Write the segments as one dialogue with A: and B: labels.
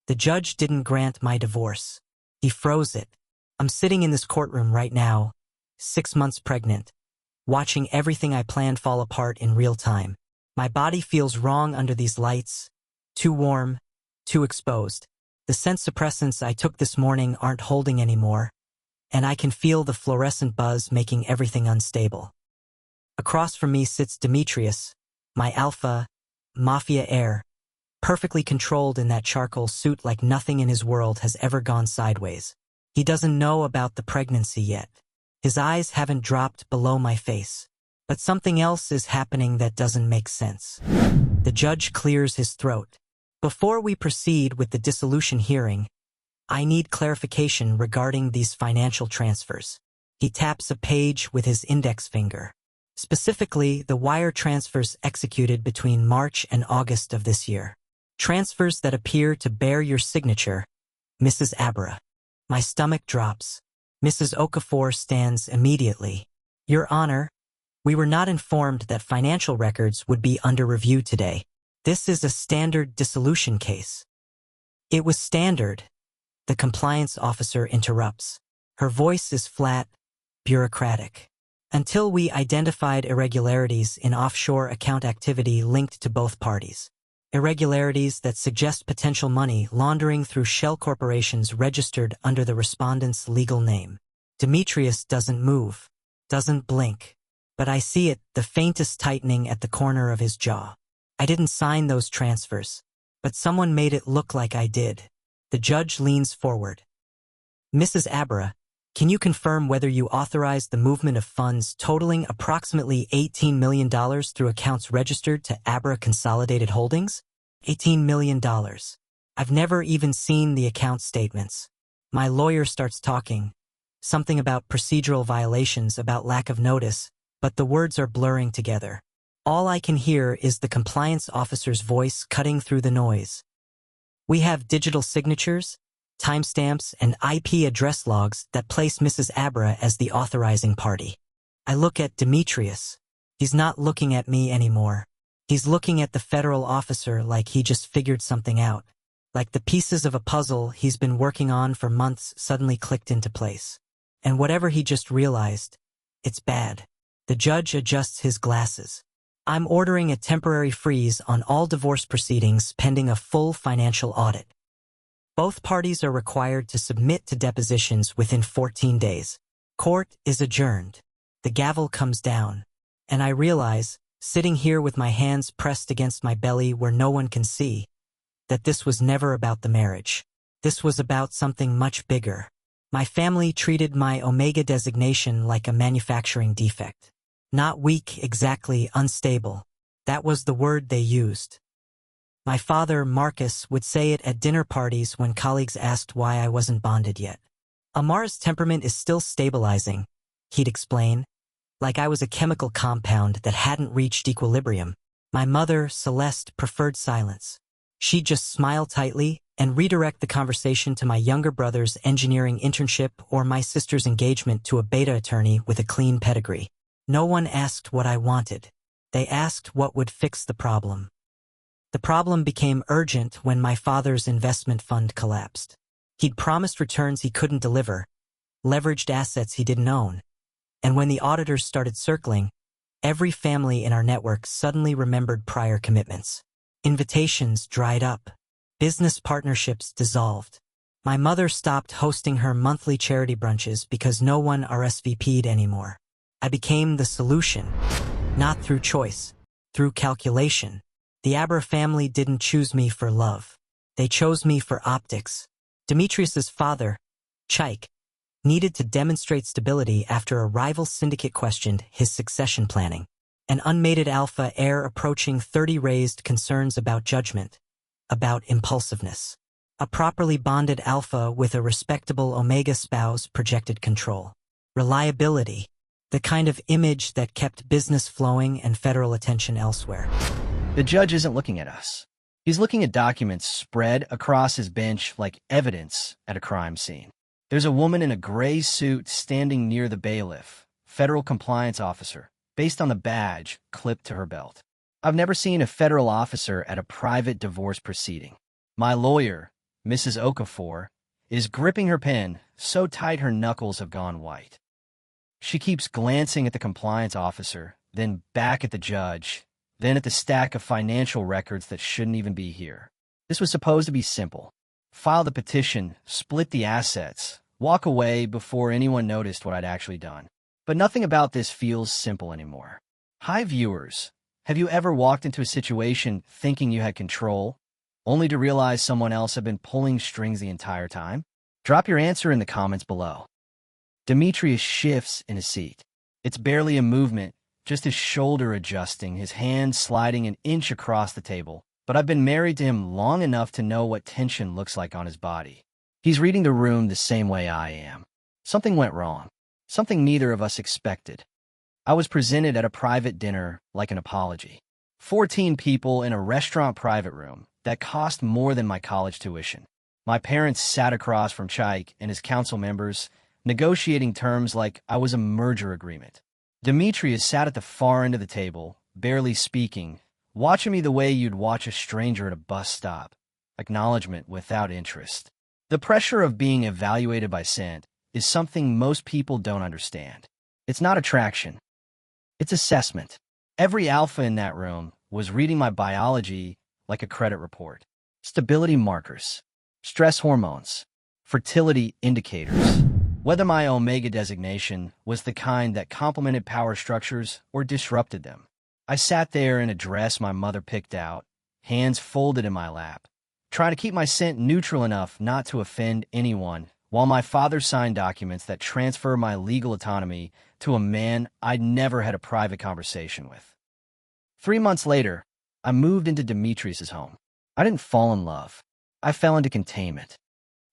A: The judge didn't grant my divorce. He froze it. I'm sitting in this courtroom right now, 6 months pregnant, watching everything I planned fall apart in real time. My body feels wrong under these lights, too warm, too exposed. The scent suppressants I took this morning aren't holding anymore, and I can feel the fluorescent buzz making everything unstable. Across from me sits Demetrius, my alpha, Mafia heir, perfectly controlled in that charcoal suit like nothing in his world has ever gone sideways. He doesn't know about the pregnancy yet. His eyes haven't dropped below my face. But something else is happening that doesn't make sense. The judge clears his throat. Before we proceed with the dissolution hearing, I need clarification regarding these financial transfers. He taps a page with his index finger. Specifically, the wire transfers executed between March and August of this year. Transfers that appear to bear your signature, Mrs. Abara. My stomach drops. Mrs. Okafor stands immediately. Your Honor, we were not informed that financial records would be under review today. This is a standard dissolution case. It was standard. The compliance officer interrupts. Her voice is flat, bureaucratic. Until we identified irregularities in offshore account activity linked to both parties. Irregularities that suggest potential money laundering through shell corporations registered under the respondent's legal name. Demetrius doesn't move, doesn't blink. But I see it, the faintest tightening at the corner of his jaw. I didn't sign those transfers, but someone made it look like I did. The judge leans forward. Mrs. Abara, can you confirm whether you authorized the movement of funds totaling approximately $18 million through accounts registered to Abara Consolidated Holdings? $18 million. I've never even seen the account statements. My lawyer starts talking. Something about procedural violations, about lack of notice, but the words are blurring together. All I can hear is the compliance officer's voice cutting through the noise. We have digital signatures, timestamps, and IP address logs that place Mrs. Abara as the authorizing party. I look at Demetrius. He's not looking at me anymore. He's looking at the federal officer like he just figured something out. Like the pieces of a puzzle he's been working on for months suddenly clicked into place. And whatever he just realized, it's bad. The judge adjusts his glasses. I'm ordering a temporary freeze on all divorce proceedings pending a full financial audit. Both parties are required to submit to depositions within 14 days. Court is adjourned. The gavel comes down. And I realize, sitting here with my hands pressed against my belly where no one can see, that this was never about the marriage. This was about something much bigger. My family treated my Omega designation like a manufacturing defect. Not weak, exactly, unstable. That was the word they used. My father, Marcus, would say it at dinner parties when colleagues asked why I wasn't bonded yet. Amara's temperament is still stabilizing, he'd explain, like I was a chemical compound that hadn't reached equilibrium. My mother, Celeste, preferred silence. She'd just smile tightly and redirect the conversation to my younger brother's engineering internship or my sister's engagement to a beta attorney with a clean pedigree. No one asked what I wanted. They asked what would fix the problem. The problem became urgent when my father's investment fund collapsed. He'd promised returns he couldn't deliver, leveraged assets he didn't own. And when the auditors started circling, every family in our network suddenly remembered prior commitments. Invitations dried up. Business partnerships dissolved. My mother stopped hosting her monthly charity brunches because no one RSVP'd anymore. I became the solution, not through choice, through calculation. The Abara family didn't choose me for love. They chose me for optics. Demetrius's father, Chaik, needed to demonstrate stability after a rival syndicate questioned his succession planning. An unmated alpha heir approaching 30 raised concerns about judgment, about impulsiveness. A properly bonded alpha with a respectable omega spouse projected control. Reliability. The kind of image that kept business flowing and federal attention elsewhere.
B: The judge isn't looking at us. He's looking at documents spread across his bench like evidence at a crime scene. There's a woman in a gray suit standing near the bailiff, federal compliance officer, based on the badge clipped to her belt. I've never seen a federal officer at a private divorce proceeding. My lawyer, Mrs. Okafor, is gripping her pen so tight her knuckles have gone white. She keeps glancing at the compliance officer, then back at the judge, then at the stack of financial records that shouldn't even be here. This was supposed to be simple. File the petition, split the assets, walk away before anyone noticed what I'd actually done. But nothing about this feels simple anymore. Hi viewers, have you ever walked into a situation thinking you had control, only to realize someone else had been pulling strings the entire time? Drop your answer in the comments below. Demetrius shifts in his seat. It's barely a movement, just his shoulder adjusting, his hand sliding an inch across the table. But I've been married to him long enough to know what tension looks like on his body. He's reading the room the same way I am. Something went wrong. Something neither of us expected. I was presented at a private dinner like an apology. 14 people in a restaurant private room that cost more than my college tuition. My parents sat across from Chaik and his council members, negotiating terms like I was a merger agreement. Demetrius sat at the far end of the table, barely speaking, watching me the way you'd watch a stranger at a bus stop, acknowledgement without interest. The pressure of being evaluated by scent is something most people don't understand. It's not attraction. It's assessment. Every alpha in that room was reading my biology like a credit report. Stability markers, stress hormones, fertility indicators. Whether my omega designation was the kind that complemented power structures or disrupted them. I sat there in a dress my mother picked out, hands folded in my lap, trying to keep my scent neutral enough not to offend anyone, while my father signed documents that transfer my legal autonomy to a man I'd never had a private conversation with. 3 months later, I moved into Demetrius's home. I didn't fall in love. I fell into containment.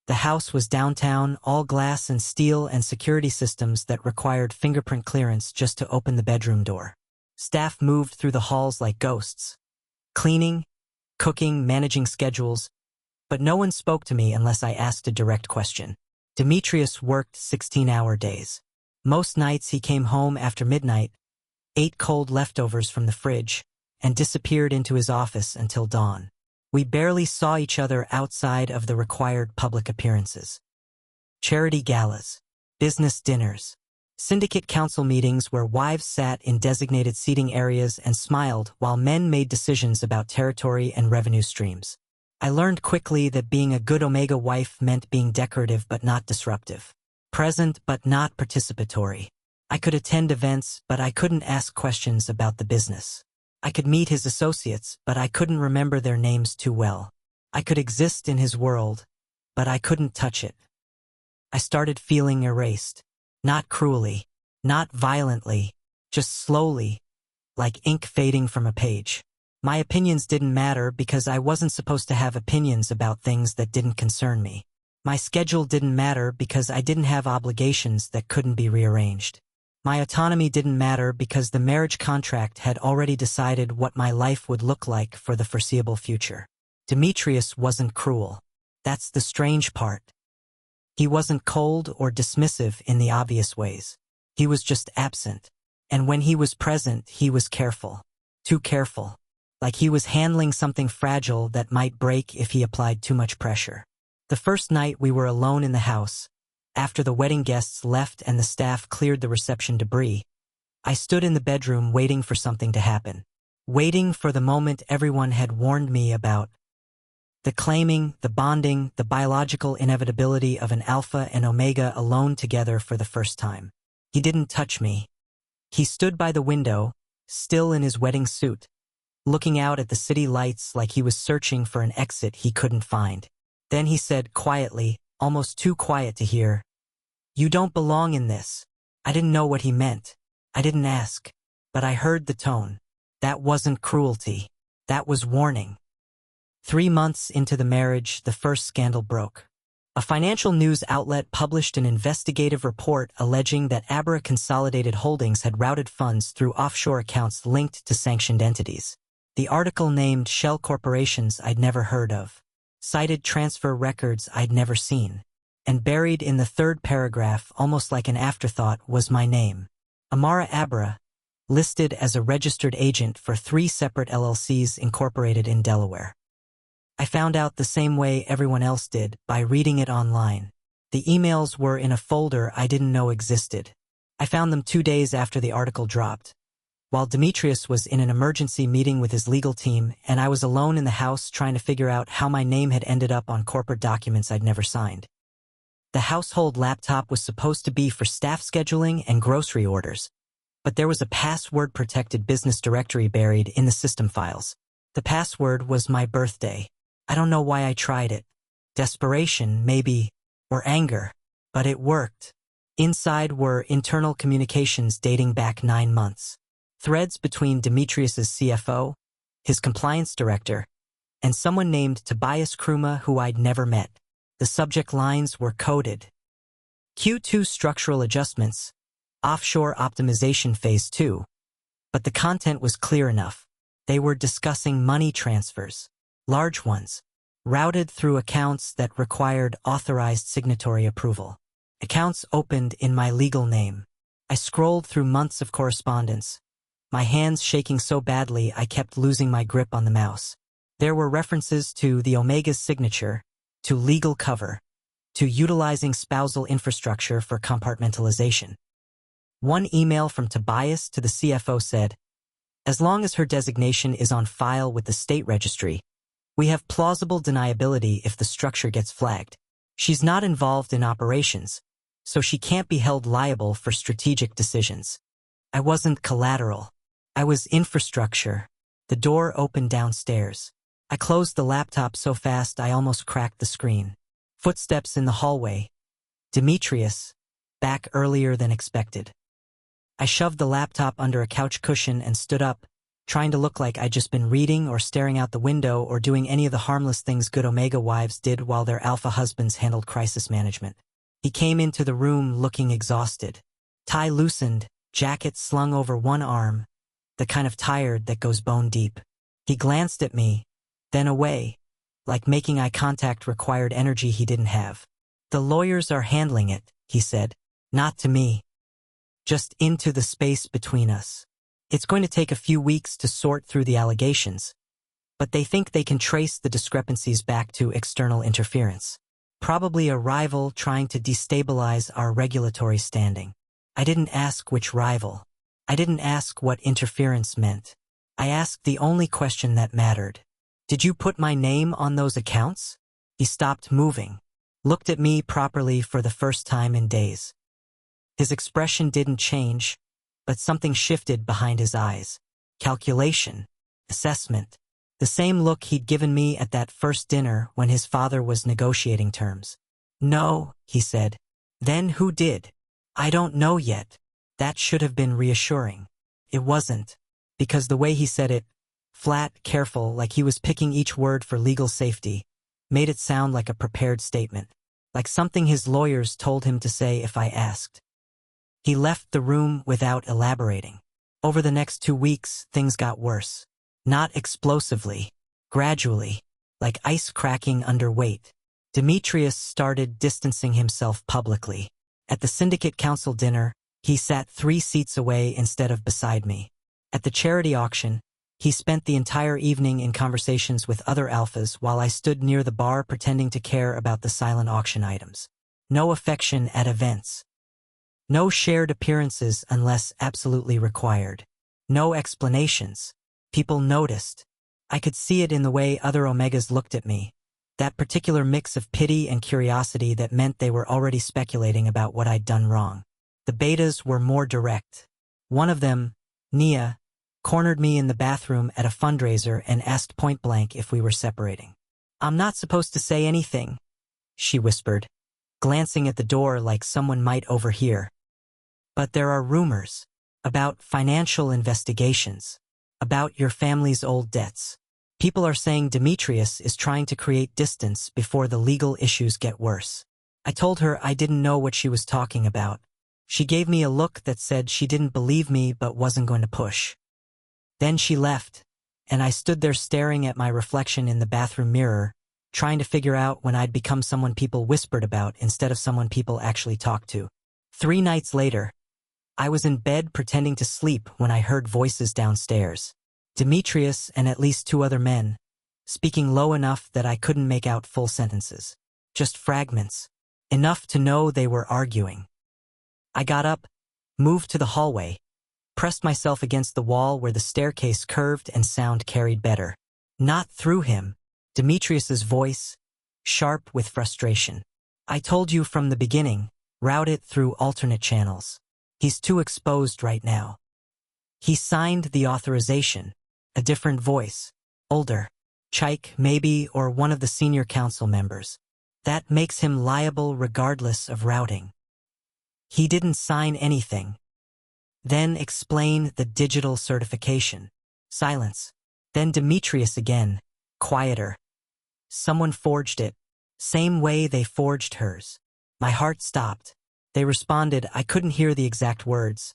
A: The house was downtown, all glass and steel and security systems that required fingerprint clearance just to open the bedroom door. Staff moved through the halls like ghosts. Cleaning, cooking, managing schedules, but no one spoke to me unless I asked a direct question. Demetrius worked 16-hour days. Most nights he came home after midnight, ate cold leftovers from the fridge, and disappeared into his office until dawn. We barely saw each other outside of the required public appearances. Charity galas, business dinners, syndicate council meetings where wives sat in designated seating areas and smiled while men made decisions about territory and revenue streams. I learned quickly that being a good Omega wife meant being decorative but not disruptive, present but not participatory. I could attend events, but I couldn't ask questions about the business. I could meet his associates, but I couldn't remember their names too well. I could exist in his world, but I couldn't touch it. I started feeling erased. Not cruelly, not violently, just slowly, like ink fading from a page. My opinions didn't matter because I wasn't supposed to have opinions about things that didn't concern me. My schedule didn't matter because I didn't have obligations that couldn't be rearranged. My autonomy didn't matter because the marriage contract had already decided what my life would look like for the foreseeable future. Demetrius wasn't cruel. That's the strange part. He wasn't cold or dismissive in the obvious ways. He was just absent. And when he was present, he was careful. Too careful. Like he was handling something fragile that might break if he applied too much pressure. The first night we were alone in the house, after the wedding guests left and the staff cleared the reception debris, I stood in the bedroom waiting for something to happen. Waiting for the moment everyone had warned me about. The claiming, the bonding, the biological inevitability of an alpha and omega alone together for the first time. He didn't touch me. He stood by the window, still in his wedding suit, looking out at the city lights like he was searching for an exit he couldn't find. Then he said quietly, almost too quiet to hear, "You don't belong in this." I didn't know what he meant. I didn't ask. But I heard the tone. That wasn't cruelty. That was warning. 3 months into the marriage, the first scandal broke. A financial news outlet published an investigative report alleging that Abara Consolidated Holdings had routed funds through offshore accounts linked to sanctioned entities. The article named shell corporations I'd never heard of, cited transfer records I'd never seen, and buried in the third paragraph, almost like an afterthought, was my name. Amara Abara, listed as a registered agent for 3 separate LLCs incorporated in Delaware. I found out the same way everyone else did, by reading it online. The emails were in a folder I didn't know existed. I found them 2 days after the article dropped, while Demetrius was in an emergency meeting with his legal team, and I was alone in the house trying to figure out how my name had ended up on corporate documents I'd never signed. The household laptop was supposed to be for staff scheduling and grocery orders, but there was a password-protected business directory buried in the system files. The password was my birthday. I don't know why I tried it. Desperation, maybe, or anger, but it worked. Inside were internal communications dating back 9 months. Threads between Demetrius's CFO, his compliance director, and someone named Tobias Kruma who I'd never met. The subject lines were coded. Q2 structural adjustments, offshore optimization phase 2. But the content was clear enough. They were discussing money transfers, large ones, routed through accounts that required authorized signatory approval. Accounts opened in my legal name. I scrolled through months of correspondence, my hands shaking so badly I kept losing my grip on the mouse. There were references to the Omega's signature, to legal cover, to utilizing spousal infrastructure for compartmentalization. One email from Tobias to the CFO said, "As long as her designation is on file with the state registry, we have plausible deniability if the structure gets flagged. She's not involved in operations, so she can't be held liable for strategic decisions." I wasn't collateral. I was infrastructure. The door opened downstairs. I closed the laptop so fast I almost cracked the screen. Footsteps in the hallway. Demetrius, back earlier than expected. I shoved the laptop under a couch cushion and stood up, trying to look like I'd just been reading or staring out the window or doing any of the harmless things good Omega wives did while their alpha husbands handled crisis management. He came into the room looking exhausted. Tie loosened, jacket slung over one arm, the kind of tired that goes bone deep. He glanced at me, then away, like making eye contact required energy he didn't have. "The lawyers are handling it," he said. "Not to me. Just into the space between us. It's going to take a few weeks to sort through the allegations, but they think they can trace the discrepancies back to external interference. Probably a rival trying to destabilize our regulatory standing." I didn't ask which rival. I didn't ask what interference meant. I asked the only question that mattered. "Did you put my name on those accounts?" He stopped moving, looked at me properly for the first time in days. His expression didn't change, but something shifted behind his eyes. Calculation, assessment, the same look he'd given me at that first dinner when his father was negotiating terms. "No," he said. "Then who did?" "I don't know yet." That should have been reassuring. It wasn't, because the way he said it, flat, careful, like he was picking each word for legal safety, made it sound like a prepared statement, like something his lawyers told him to say if I asked. He left the room without elaborating. Over the next 2 weeks, things got worse. Not explosively, gradually, like ice cracking under weight. Demetrius started distancing himself publicly. At the Syndicate Council dinner, he sat 3 seats away instead of beside me. At the charity auction, he spent the entire evening in conversations with other alphas while I stood near the bar pretending to care about the silent auction items. No affection at events. No shared appearances unless absolutely required. No explanations. People noticed. I could see it in the way other Omegas looked at me. That particular mix of pity and curiosity that meant they were already speculating about what I'd done wrong. The betas were more direct. One of them, Nia, cornered me in the bathroom at a fundraiser and asked point blank if we were separating. "I'm not supposed to say anything," she whispered, glancing at the door like someone might overhear. "But there are rumors about financial investigations, about your family's old debts. People are saying Demetrius is trying to create distance before the legal issues get worse." I told her I didn't know what she was talking about. She gave me a look that said she didn't believe me but wasn't going to push. Then she left, and I stood there staring at my reflection in the bathroom mirror, trying to figure out when I'd become someone people whispered about instead of someone people actually talked to. 3 nights later, I was in bed pretending to sleep when I heard voices downstairs. Demetrius and at least 2 other men, speaking low enough that I couldn't make out full sentences. Just fragments, enough to know they were arguing. I got up, moved to the hallway, pressed myself against the wall where the staircase curved and sound carried better. Not through him, Demetrius's voice, sharp with frustration. I told you from the beginning, route it through alternate channels. He's too exposed right now. He signed the authorization, a different voice, older, Chike maybe, or one of the senior council members. That makes him liable regardless of routing. He didn't sign anything. Then explain the digital certification. Silence. Then Demetrius again, quieter. Someone forged it, same way they forged hers. My heart stopped. They responded, I couldn't hear the exact words,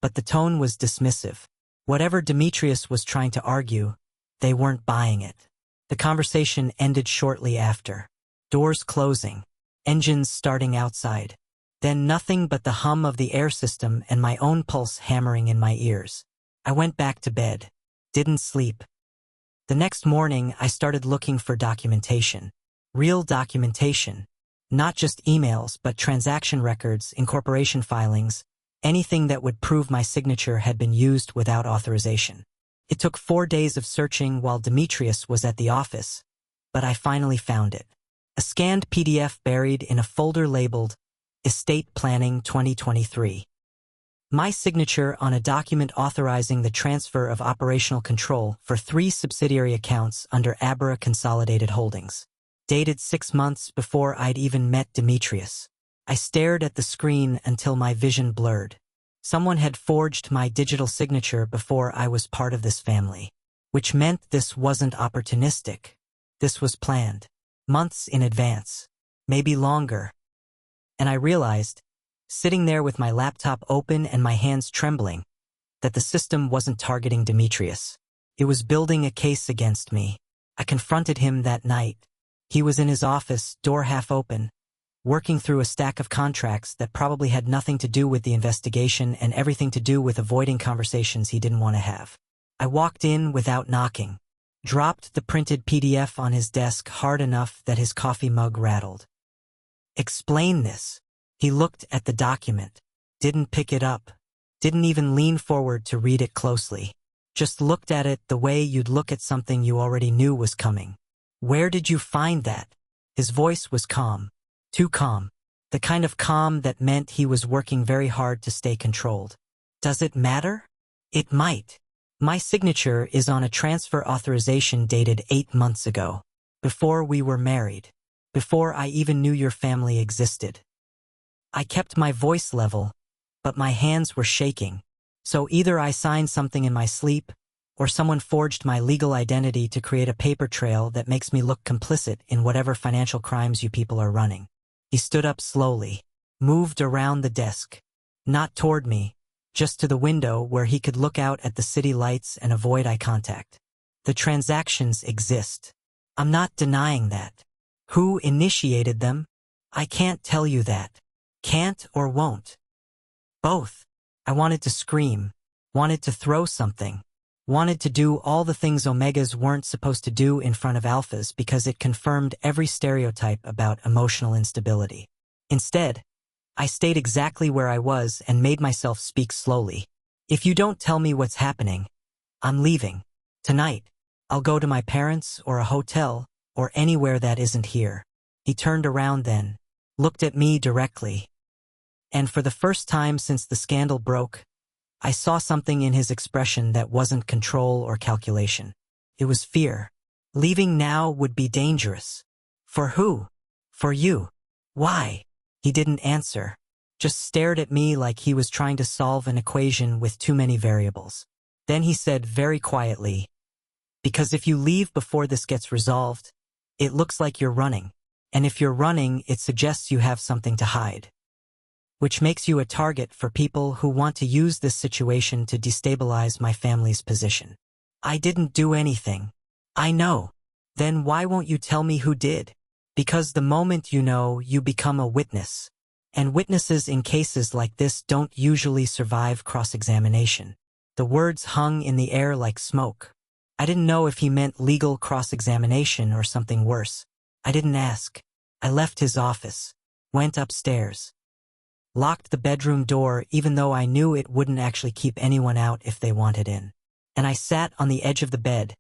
A: but the tone was dismissive. Whatever Demetrius was trying to argue, they weren't buying it. The conversation ended shortly after. Doors closing, engines starting outside. Then nothing but the hum of the air system and my own pulse hammering in my ears. I went back to bed. Didn't sleep. The next morning, I started looking for documentation. Real documentation. Not just emails, but transaction records, incorporation filings, anything that would prove my signature had been used without authorization. It took 4 days of searching while Demetrius was at the office, but I finally found it. A scanned PDF buried in a folder labeled Estate Planning 2023. My signature on a document authorizing the transfer of operational control for 3 subsidiary accounts under Abara Consolidated Holdings. Dated 6 months before I'd even met Demetrius. I stared at the screen until my vision blurred. Someone had forged my digital signature before I was part of this family, which meant this wasn't opportunistic. This was planned. Months in advance. Maybe longer. And I realized, sitting there with my laptop open and my hands trembling, that the system wasn't targeting Demetrius. It was building a case against me. I confronted him that night. He was in his office, door half open, working through a stack of contracts that probably had nothing to do with the investigation and everything to do with avoiding conversations he didn't want to have. I walked in without knocking, dropped the printed PDF on his desk hard enough that his coffee mug rattled. Explain this. He looked at the document, didn't pick it up, didn't even lean forward to read it closely. Just looked at it the way you'd look at something you already knew was coming. Where did you find that? His voice was calm. Too calm. The kind of calm that meant he was working very hard to stay controlled. Does it matter? It might. My signature is on a transfer authorization dated 8 months ago. Before we were married. Before I even knew your family existed. I kept my voice level, but my hands were shaking. So either I signed something in my sleep, or someone forged my legal identity to create a paper trail that makes me look complicit in whatever financial crimes you people are running. He stood up slowly, moved around the desk, not toward me, just to the window where he could look out at the city lights and avoid eye contact. The transactions exist. I'm not denying that. Who initiated them? I can't tell you that. Can't or won't. Both. I wanted to scream, wanted to throw something, wanted to do all the things omegas weren't supposed to do in front of alphas because it confirmed every stereotype about emotional instability. Instead, I stayed exactly where I was and made myself speak slowly. If you don't tell me what's happening, I'm leaving. Tonight, I'll go to my parents or a hotel or anywhere that isn't here. He turned around then, looked at me directly. And for the first time since the scandal broke, I saw something in his expression that wasn't control or calculation. It was fear. Leaving now would be dangerous. For who? For you. Why? He didn't answer, just stared at me like he was trying to solve an equation with too many variables. Then he said very quietly, because if you leave before this gets resolved, it looks like you're running. And if you're running, it suggests you have something to hide. Which makes you a target for people who want to use this situation to destabilize my family's position. I didn't do anything. I know. Then why won't you tell me who did? Because the moment you know, you become a witness. And witnesses in cases like this don't usually survive cross-examination. The words hung in the air like smoke. I didn't know if he meant legal cross-examination or something worse. I didn't ask. I left his office, went upstairs, locked the bedroom door even though I knew it wouldn't actually keep anyone out if they wanted in. And I sat on the edge of the bed,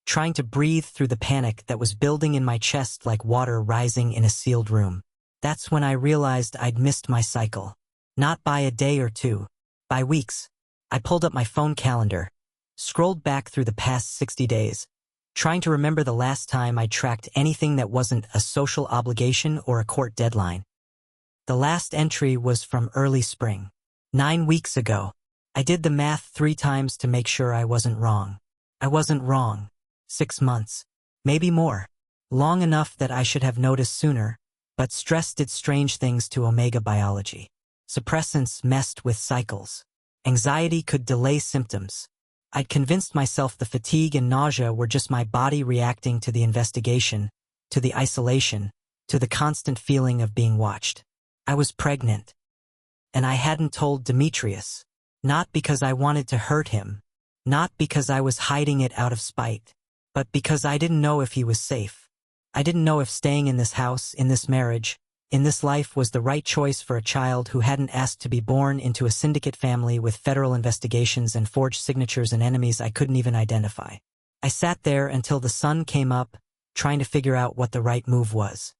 A: trying to breathe through the panic that was building in my chest like water rising in a sealed room. That's when I realized I'd missed my cycle. Not by a day or two, by weeks. I pulled up my phone calendar, scrolled back through the past 60 days, trying to remember the last time I tracked anything that wasn't a social obligation or a court deadline. The last entry was from early spring. 9 weeks ago. I did the math 3 times to make sure I wasn't wrong. I wasn't wrong. 6 months. Maybe more. Long enough that I should have noticed sooner, but stress did strange things to omega biology. Suppressants messed with cycles. Anxiety could delay symptoms. I'd convinced myself the fatigue and nausea were just my body reacting to the investigation, to the isolation, to the constant feeling of being watched. I was pregnant. And I hadn't told Demetrius. Not because I wanted to hurt him. Not because I was hiding it out of spite. But because I didn't know if he was safe. I didn't know if staying in this house, in this marriage, in this life was the right choice for a child who hadn't asked to be born into a syndicate family with federal investigations and forged signatures and enemies I couldn't even identify. I sat there until the sun came up, trying to figure out what the right move was.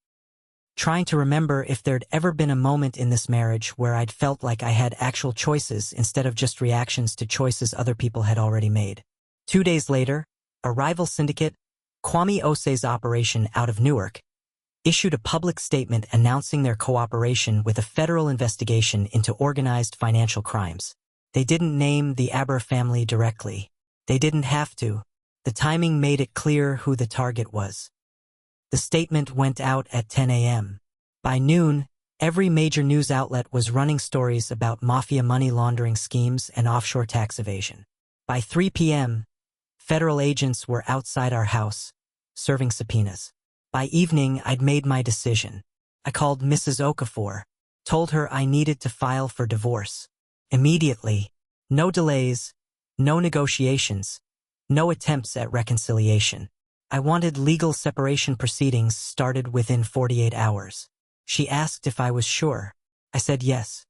A: Trying to remember if there'd ever been a moment in this marriage where I'd felt like I had actual choices instead of just reactions to choices other people had already made. 2 days later, a rival syndicate, Kwame Ose's operation out of Newark, issued a public statement announcing their cooperation with a federal investigation into organized financial crimes. They didn't name the Abara family directly. They didn't have to. The timing made it clear who the target was. The statement went out at 10 a.m. By noon, every major news outlet was running stories about Mafia money laundering schemes and offshore tax evasion. By 3 p.m., federal agents were outside our house, serving subpoenas. By evening, I'd made my decision. I called Mrs. Okafor, told her I needed to file for divorce. Immediately. No delays, no negotiations, no attempts at reconciliation. I wanted legal separation proceedings started within 48 hours. She asked if I was sure. I said yes.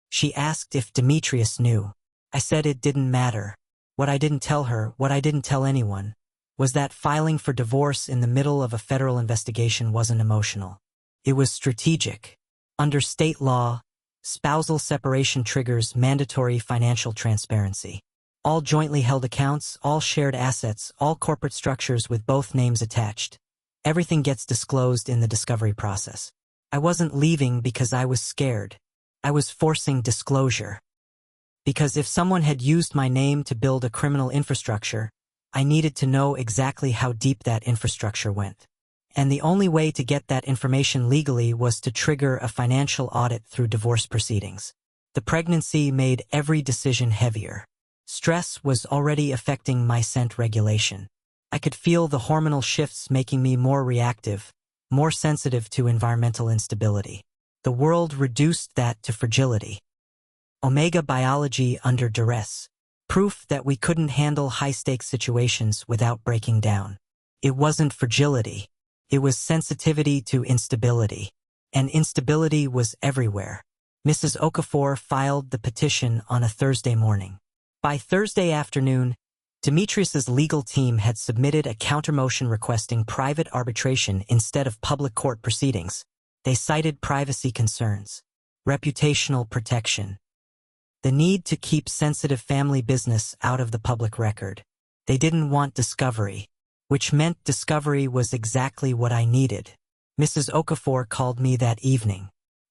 A: She asked if Demetrius knew. I said it didn't matter. What I didn't tell her, what I didn't tell anyone, was that filing for divorce in the middle of a federal investigation wasn't emotional. It was strategic. Under state law, spousal separation triggers mandatory financial transparency. All jointly held accounts, all shared assets, all corporate structures with both names attached. Everything gets disclosed in the discovery process. I wasn't leaving because I was scared. I was forcing disclosure. Because if someone had used my name to build a criminal infrastructure, I needed to know exactly how deep that infrastructure went. And the only way to get that information legally was to trigger a financial audit through divorce proceedings. The pregnancy made every decision heavier. Stress was already affecting my scent regulation. I could feel the hormonal shifts making me more reactive, more sensitive to environmental instability. The world reduced that to fragility. Omega biology under duress. Proof that we couldn't handle high-stakes situations without breaking down. It wasn't fragility. It was sensitivity to instability. And instability was everywhere. Mrs. Okafor filed the petition on a Thursday morning. By Thursday afternoon, Demetrius's legal team had submitted a countermotion requesting private arbitration instead of public court proceedings. They cited privacy concerns, reputational protection, the need to keep sensitive family business out of the public record. They didn't want discovery, which meant discovery was exactly what I needed. Mrs. Okafor called me that evening.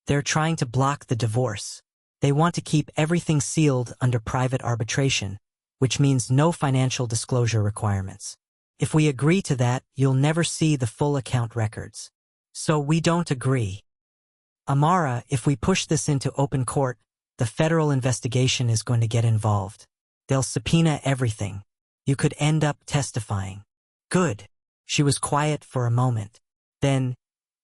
A: They're trying to block the divorce. They want to keep everything sealed under private arbitration, which means no financial disclosure requirements. If we agree to that, you'll never see the full account records. So we don't agree. Amara, if we push this into open court, the federal investigation is going to get involved. They'll subpoena everything. You could end up testifying. Good. She was quiet for a moment. Then,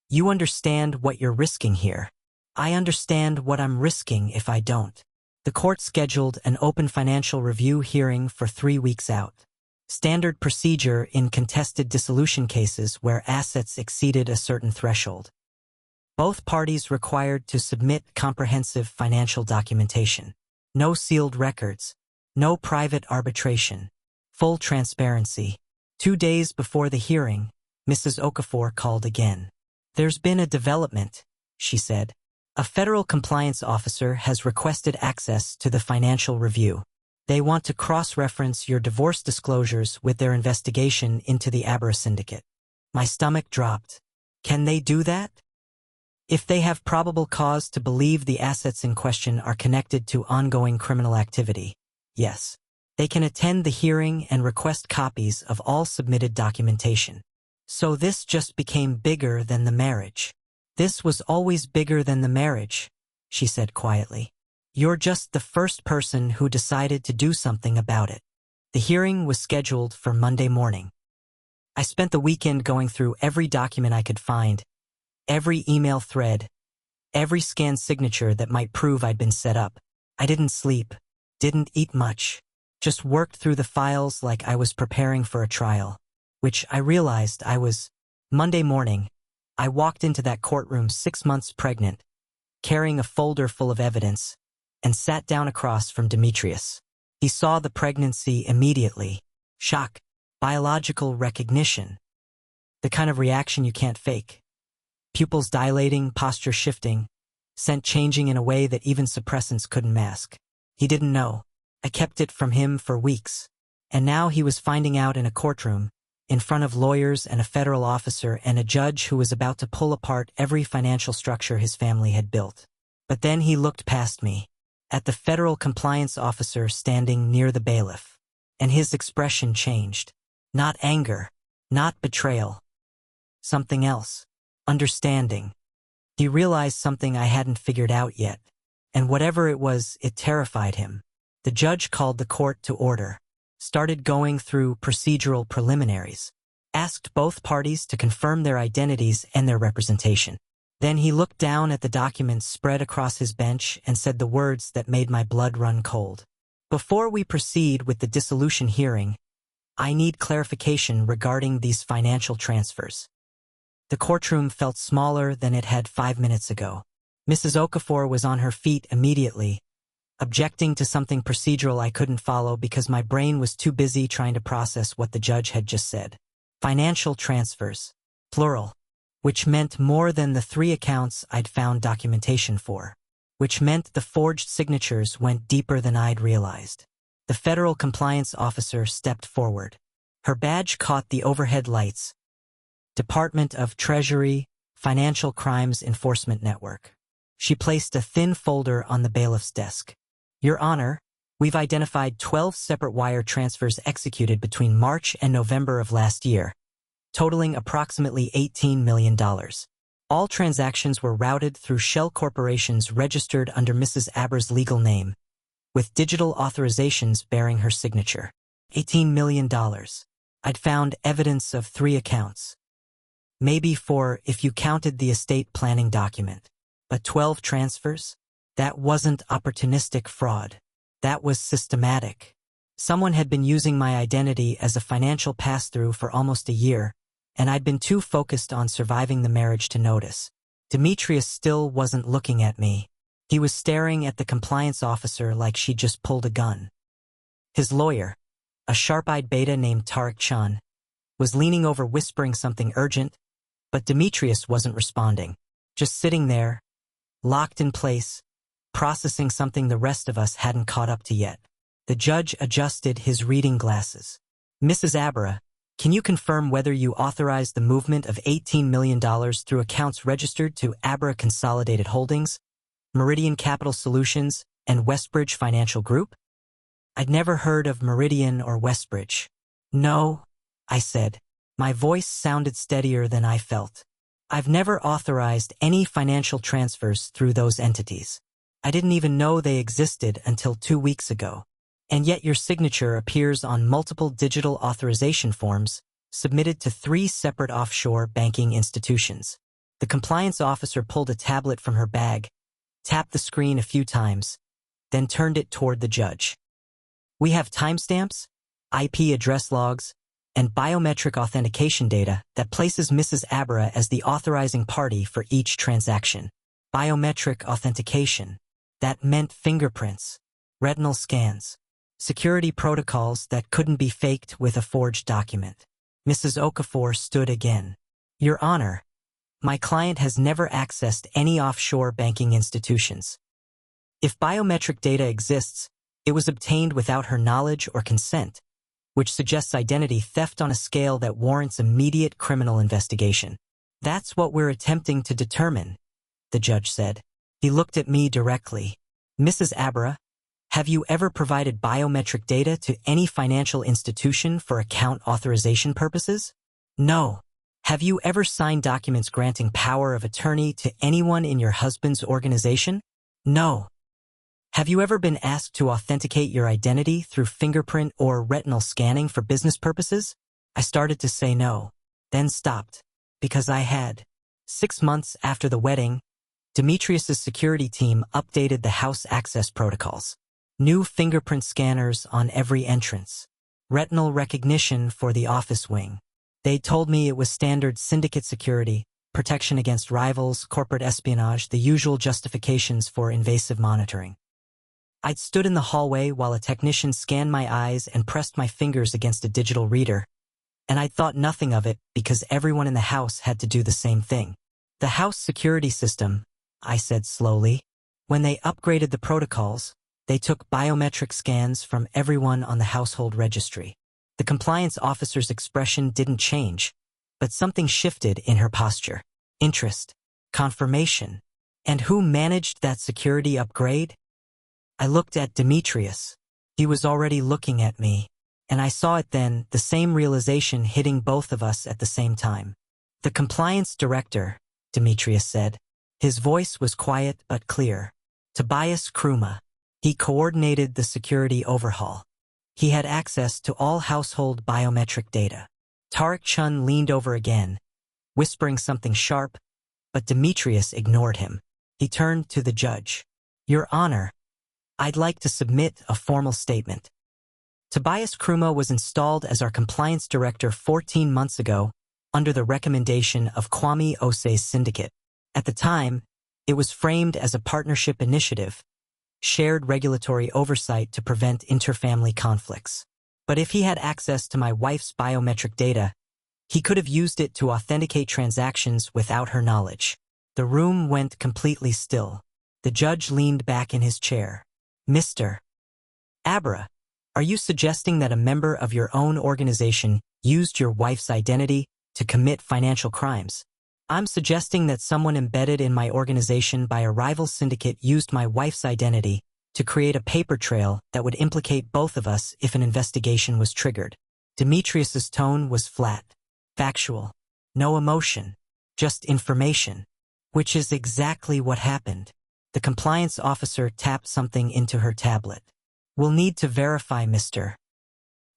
A: you understand what you're risking here. I understand what I'm risking if I don't. The court scheduled an open financial review hearing for 3 weeks out. Standard procedure in contested dissolution cases where assets exceeded a certain threshold. Both parties required to submit comprehensive financial documentation. No sealed records. No private arbitration. Full transparency. 2 days before the hearing, Mrs. Okafor called again. "There's been a development," she said. "A federal compliance officer has requested access to the financial review. They want to cross-reference your divorce disclosures with their investigation into the Abara syndicate." My stomach dropped. Can they do that? If they have probable cause to believe the assets in question are connected to ongoing criminal activity, yes. They can attend the hearing and request copies of all submitted documentation. So this just became bigger than the marriage. "This was always bigger than the marriage," she said quietly. "You're just the first person who decided to do something about it." The hearing was scheduled for Monday morning. I spent the weekend going through every document I could find, every email thread, every scanned signature that might prove I'd been set up. I didn't sleep, didn't eat much, just worked through the files like I was preparing for a trial, which I realized I was. Monday morning, I walked into that courtroom 6 months pregnant, carrying a folder full of evidence, and sat down across from Demetrius. He saw the pregnancy immediately. Shock, biological recognition. The kind of reaction you can't fake. Pupils dilating, posture shifting, scent changing in a way that even suppressants couldn't mask. He didn't know. I kept it from him for weeks. And now he was finding out in a courtroom, in front of lawyers and a federal officer and a judge who was about to pull apart every financial structure his family had built. But then he looked past me, at the federal compliance officer standing near the bailiff, and his expression changed. Not anger, not betrayal. Something else. Understanding. He realized something I hadn't figured out yet, and whatever it was, it terrified him. The judge called the court to order, started going through procedural preliminaries, asked both parties to confirm their identities and their representation. Then he looked down at the documents spread across his bench and said the words that made my blood run cold. "Before we proceed with the dissolution hearing, I need clarification regarding these financial transfers." The courtroom felt smaller than it had 5 minutes ago. Mrs. Okafor was on her feet immediately, objecting to something procedural I couldn't follow because my brain was too busy trying to process what the judge had just said. Financial transfers, plural, which meant more than the 3 accounts I'd found documentation for, which meant the forged signatures went deeper than I'd realized. The federal compliance officer stepped forward. Her badge caught the overhead lights. Department of Treasury, Financial Crimes Enforcement Network. She placed a thin folder on the bailiff's desk. "Your Honor, we've identified 12 separate wire transfers executed between March and November of last year, totaling approximately $18 million. All transactions were routed through shell corporations registered under Mrs. Abara's legal name, with digital authorizations bearing her signature. $18 million. I'd found evidence of 3 accounts. Maybe 4 if you counted the estate planning document. But 12 transfers? That wasn't opportunistic fraud. That was systematic. Someone had been using my identity as a financial pass-through for almost a year, and I'd been too focused on surviving the marriage to notice. Demetrius still wasn't looking at me. He was staring at the compliance officer like she'd just pulled a gun. His lawyer, a sharp-eyed beta named Tariq Chan, was leaning over whispering something urgent, but Demetrius wasn't responding, just sitting there, locked in place, processing something the rest of us hadn't caught up to yet. The judge adjusted his reading glasses. "Mrs. Abara, can you confirm whether you authorized the movement of $18 million through accounts registered to Abara Consolidated Holdings, Meridian Capital Solutions, and Westbridge Financial Group?" I'd never heard of Meridian or Westbridge. "No," I said. My voice sounded steadier than I felt. "I've never authorized any financial transfers through those entities. I didn't even know they existed until 2 weeks ago. And yet your signature appears on multiple digital authorization forms submitted to 3 separate offshore banking institutions." The compliance officer pulled a tablet from her bag, tapped the screen a few times, then turned it toward the judge. "We have timestamps?" IP address logs, and biometric authentication data that places Mrs. Abara as the authorizing party for each transaction. Biometric authentication. That meant fingerprints, retinal scans, security protocols that couldn't be faked with a forged document. Mrs. Okafor stood again. Your Honor, my client has never accessed any offshore banking institutions. If biometric data exists, it was obtained without her knowledge or consent, which suggests identity theft on a scale that warrants immediate criminal investigation. That's what we're attempting to determine, the judge said. He looked at me directly. Mrs. Abara, have you ever provided biometric data to any financial institution for account authorization purposes? No. Have you ever signed documents granting power of attorney to anyone in your husband's organization? No. Have you ever been asked to authenticate your identity through fingerprint or retinal scanning for business purposes? I started to say no, then stopped, because I had. 6 months after the wedding, Demetrius's security team updated the house access protocols. New fingerprint scanners on every entrance. Retinal recognition for the office wing. They told me it was standard syndicate security, protection against rivals, corporate espionage, the usual justifications for invasive monitoring. I'd stood in the hallway while a technician scanned my eyes and pressed my fingers against a digital reader, and I'd thought nothing of it because everyone in the house had to do the same thing. The house security system, I said slowly. When they upgraded the protocols, they took biometric scans from everyone on the household registry. The compliance officer's expression didn't change, but something shifted in her posture. Interest, confirmation. And who managed that security upgrade? I looked at Demetrius. He was already looking at me, and I saw it then, the same realization hitting both of us at the same time. The compliance director, Demetrius said. His voice was quiet but clear. Tobias Kruma. He coordinated the security overhaul. He had access to all household biometric data. Tarek Chun leaned over again, whispering something sharp, but Demetrius ignored him. He turned to the judge. Your Honor, I'd like to submit a formal statement. Tobias Kruma was installed as our compliance director 14 months ago under the recommendation of Kwame Ose's syndicate. At the time, it was framed as a partnership initiative, shared regulatory oversight to prevent interfamily conflicts. But if he had access to my wife's biometric data, he could have used it to authenticate transactions without her knowledge. The room went completely still. The judge leaned back in his chair. Mr. Abara, are you suggesting that a member of your own organization used your wife's identity to commit financial crimes? I'm suggesting that someone embedded in my organization by a rival syndicate used my wife's identity to create a paper trail that would implicate both of us if an investigation was triggered. Demetrius's tone was flat, factual, no emotion, just information, which is exactly what happened. The compliance officer tapped something into her tablet. We'll need to verify Mr.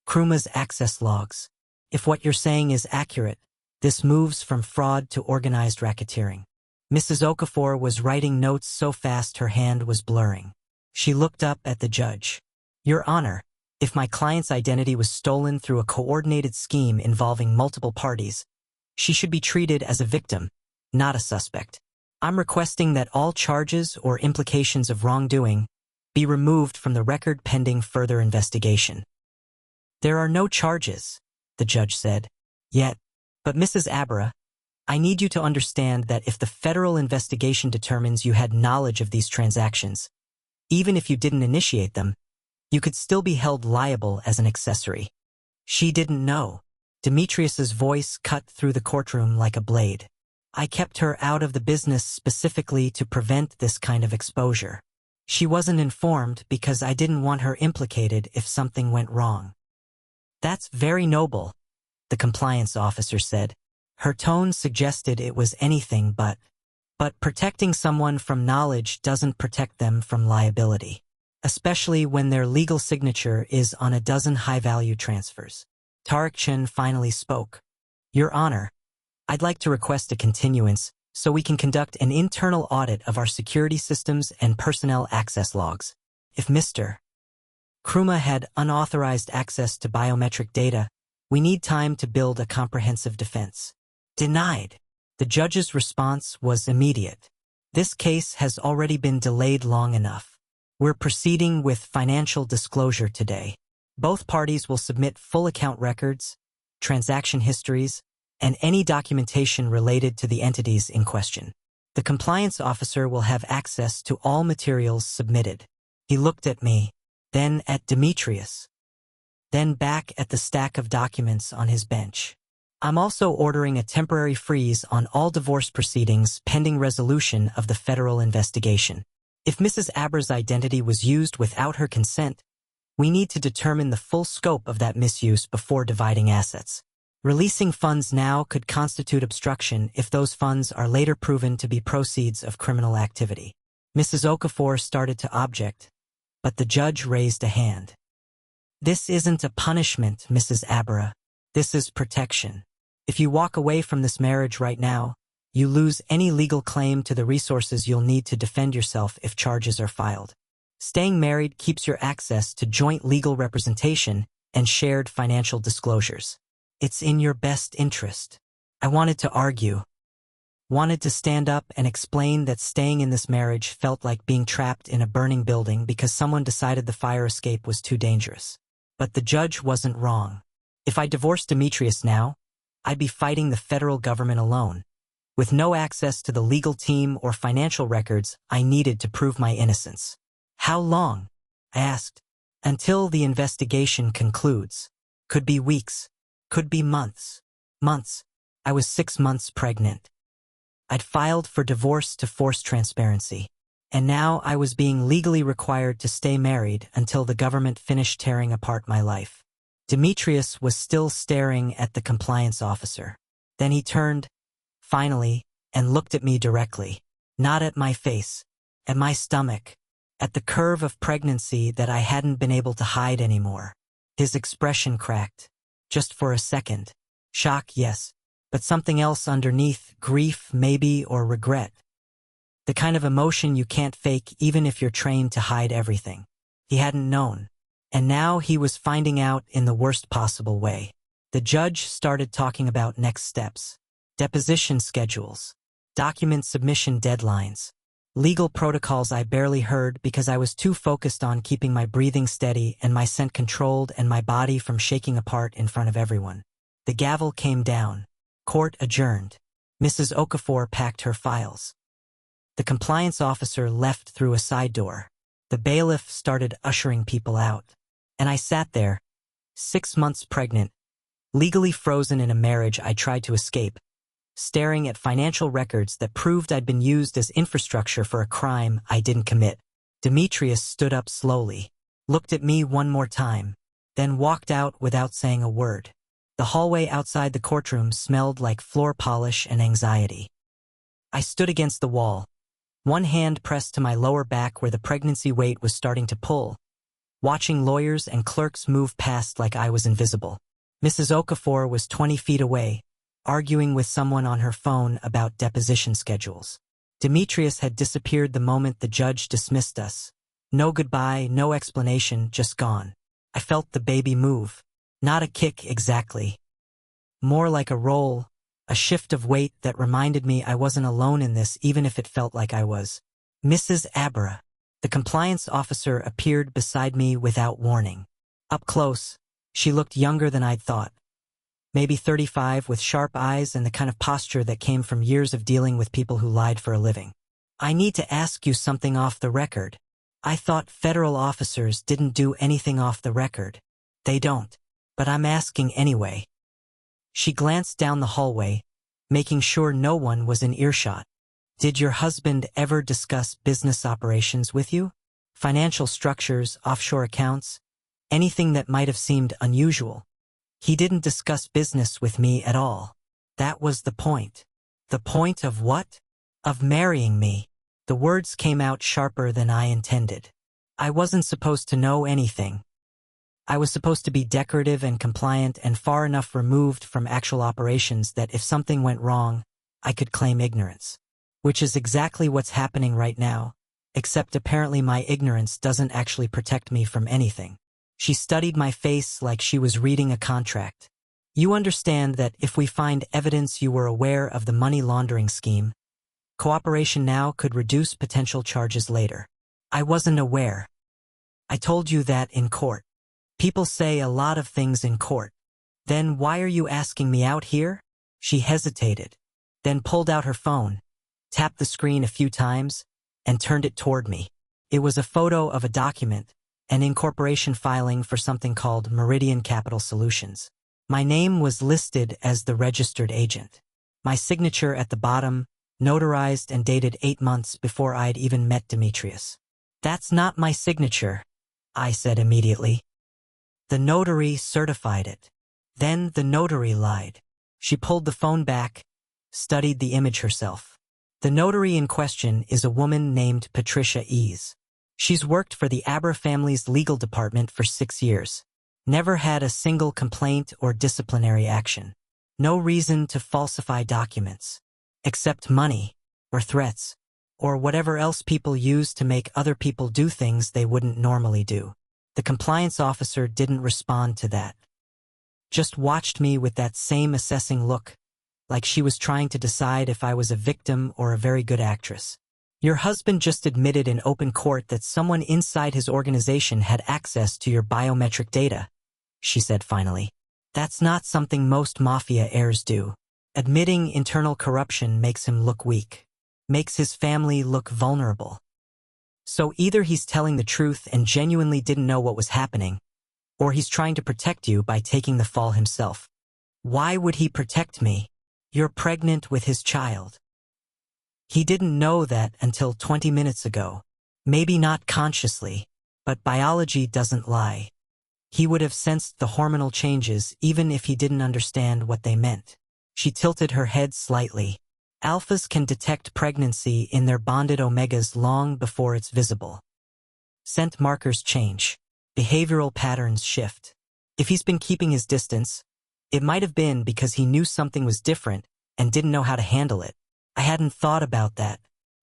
A: Kruma's access logs. If what you're saying is accurate, this moves from fraud to organized racketeering. Mrs. Okafor was writing notes so fast her hand was blurring. She looked up at the judge. Your Honor, if my client's identity was stolen through a coordinated scheme involving multiple parties, she should be treated as a victim, not a suspect. I'm requesting that all charges or implications of wrongdoing be removed from the record pending further investigation. There are no charges, the judge said. Yet, but Mrs. Abara, I need you to understand that if the federal investigation determines you had knowledge of these transactions, even if you didn't initiate them, you could still be held liable as an accessory. She didn't know. Demetrius's voice cut through the courtroom like a blade. I kept her out of the business specifically to prevent this kind of exposure. She wasn't informed because I didn't want her implicated if something went wrong. That's very noble, the compliance officer said. Her tone suggested it was anything but protecting someone from knowledge doesn't protect them from liability, especially when their legal signature is on a dozen high-value transfers. Tarek Chin finally spoke. Your Honor, I'd like to request a continuance so we can conduct an internal audit of our security systems and personnel access logs. If Mr. Kruma had unauthorized access to biometric data. We need time to build a comprehensive defense. Denied. The judge's response was immediate. This case has already been delayed long enough. We're proceeding with financial disclosure today. Both parties will submit full account records, transaction histories, and any documentation related to the entities in question. The compliance officer will have access to all materials submitted. He looked at me, then at Demetrius, then back at the stack of documents on his bench. I'm also ordering a temporary freeze on all divorce proceedings pending resolution of the federal investigation. If Mrs. Abara's identity was used without her consent, we need to determine the full scope of that misuse before dividing assets. Releasing funds now could constitute obstruction if those funds are later proven to be proceeds of criminal activity. Mrs. Okafor started to object, but the judge raised a hand. This isn't a punishment, Mrs. Abara. This is protection. If you walk away from this marriage right now, you lose any legal claim to the resources you'll need to defend yourself if charges are filed. Staying married keeps your access to joint legal representation and shared financial disclosures. It's in your best interest. I wanted to argue. Wanted to stand up and explain that staying in this marriage felt like being trapped in a burning building because someone decided the fire escape was too dangerous. But the judge wasn't wrong. If I divorced Demetrius now, I'd be fighting the federal government alone, with no access to the legal team or financial records I needed to prove my innocence. How long? I asked. Until the investigation concludes. Could be weeks. Could be months. Months. I was 6 months pregnant. I'd filed for divorce to force transparency, and now I was being legally required to stay married until the government finished tearing apart my life. Demetrius was still staring at the compliance officer. Then he turned, finally, and looked at me directly. Not at my face, at my stomach, at the curve of pregnancy that I hadn't been able to hide anymore. His expression cracked. Just for a second. Shock, yes, but something else underneath, grief, maybe, or regret. The kind of emotion you can't fake even if you're trained to hide everything. He hadn't known. And now he was finding out in the worst possible way. The judge started talking about next steps. Deposition schedules. Document submission deadlines. Legal protocols I barely heard because I was too focused on keeping my breathing steady and my scent controlled and my body from shaking apart in front of everyone. The gavel came down. Court adjourned. Mrs. Okafor packed her files. The compliance officer left through a side door. The bailiff started ushering people out. And I sat there, 6 months pregnant, legally frozen in a marriage I tried to escape, staring at financial records that proved I'd been used as infrastructure for a crime I didn't commit. Demetrius stood up slowly, looked at me one more time, then walked out without saying a word. The hallway outside the courtroom smelled like floor polish and anxiety. I stood against the wall, one hand pressed to my lower back where the pregnancy weight was starting to pull, watching lawyers and clerks move past like I was invisible. Mrs. Okafor was 20 feet away, arguing with someone on her phone about deposition schedules. Demetrius had disappeared the moment the judge dismissed us. No goodbye, no explanation, just gone. I felt the baby move. Not a kick exactly. More like a roll, a shift of weight that reminded me I wasn't alone in this even if it felt like I was. Mrs. Abara. The compliance officer appeared beside me without warning. Up close, she looked younger than I'd thought. Maybe 35 with sharp eyes and the kind of posture that came from years of dealing with people who lied for a living. I need to ask you something off the record. I thought federal officers didn't do anything off the record. They don't. But I'm asking anyway. She glanced down the hallway, making sure no one was in earshot. Did your husband ever discuss business operations with you? Financial structures, offshore accounts? Anything that might have seemed unusual? He didn't discuss business with me at all. That was the point. The point of what? Of marrying me. The words came out sharper than I intended. I wasn't supposed to know anything. I was supposed to be decorative and compliant and far enough removed from actual operations that if something went wrong, I could claim ignorance. Which is exactly what's happening right now, except apparently my ignorance doesn't actually protect me from anything. She studied my face like she was reading a contract. You understand that if we find evidence you were aware of the money laundering scheme, cooperation now could reduce potential charges later. I wasn't aware. I told you that in court. People say a lot of things in court. Then why are you asking me out here? She hesitated, then pulled out her phone, tapped the screen a few times, and turned it toward me. It was a photo of a document, an incorporation filing for something called Meridian Capital Solutions. My name was listed as the registered agent. My signature at the bottom, notarized and dated 8 months before I'd even met Demetrius. That's not my signature, I said immediately. The notary certified it. Then the notary lied. She pulled the phone back, studied the image herself. The notary in question is a woman named Patricia Ease. She's worked for the Abara family's legal department for 6 years. Never had a single complaint or disciplinary action. No reason to falsify documents. Except money, or threats, or whatever else people use to make other people do things they wouldn't normally do. The compliance officer didn't respond to that. Just watched me with that same assessing look, like she was trying to decide if I was a victim or a very good actress. Your husband just admitted in open court that someone inside his organization had access to your biometric data, she said finally. That's not something most Mafia heirs do. Admitting internal corruption makes him look weak, makes his family look vulnerable. So either he's telling the truth and genuinely didn't know what was happening, or he's trying to protect you by taking the fall himself. Why would he protect me? You're pregnant with his child. He didn't know that until 20 minutes ago. Maybe not consciously, but biology doesn't lie. He would have sensed the hormonal changes even if he didn't understand what they meant. She tilted her head slightly. Alphas can detect pregnancy in their bonded omegas long before it's visible. Scent markers change. Behavioral patterns shift. If he's been keeping his distance, it might have been because he knew something was different and didn't know how to handle it. I hadn't thought about that.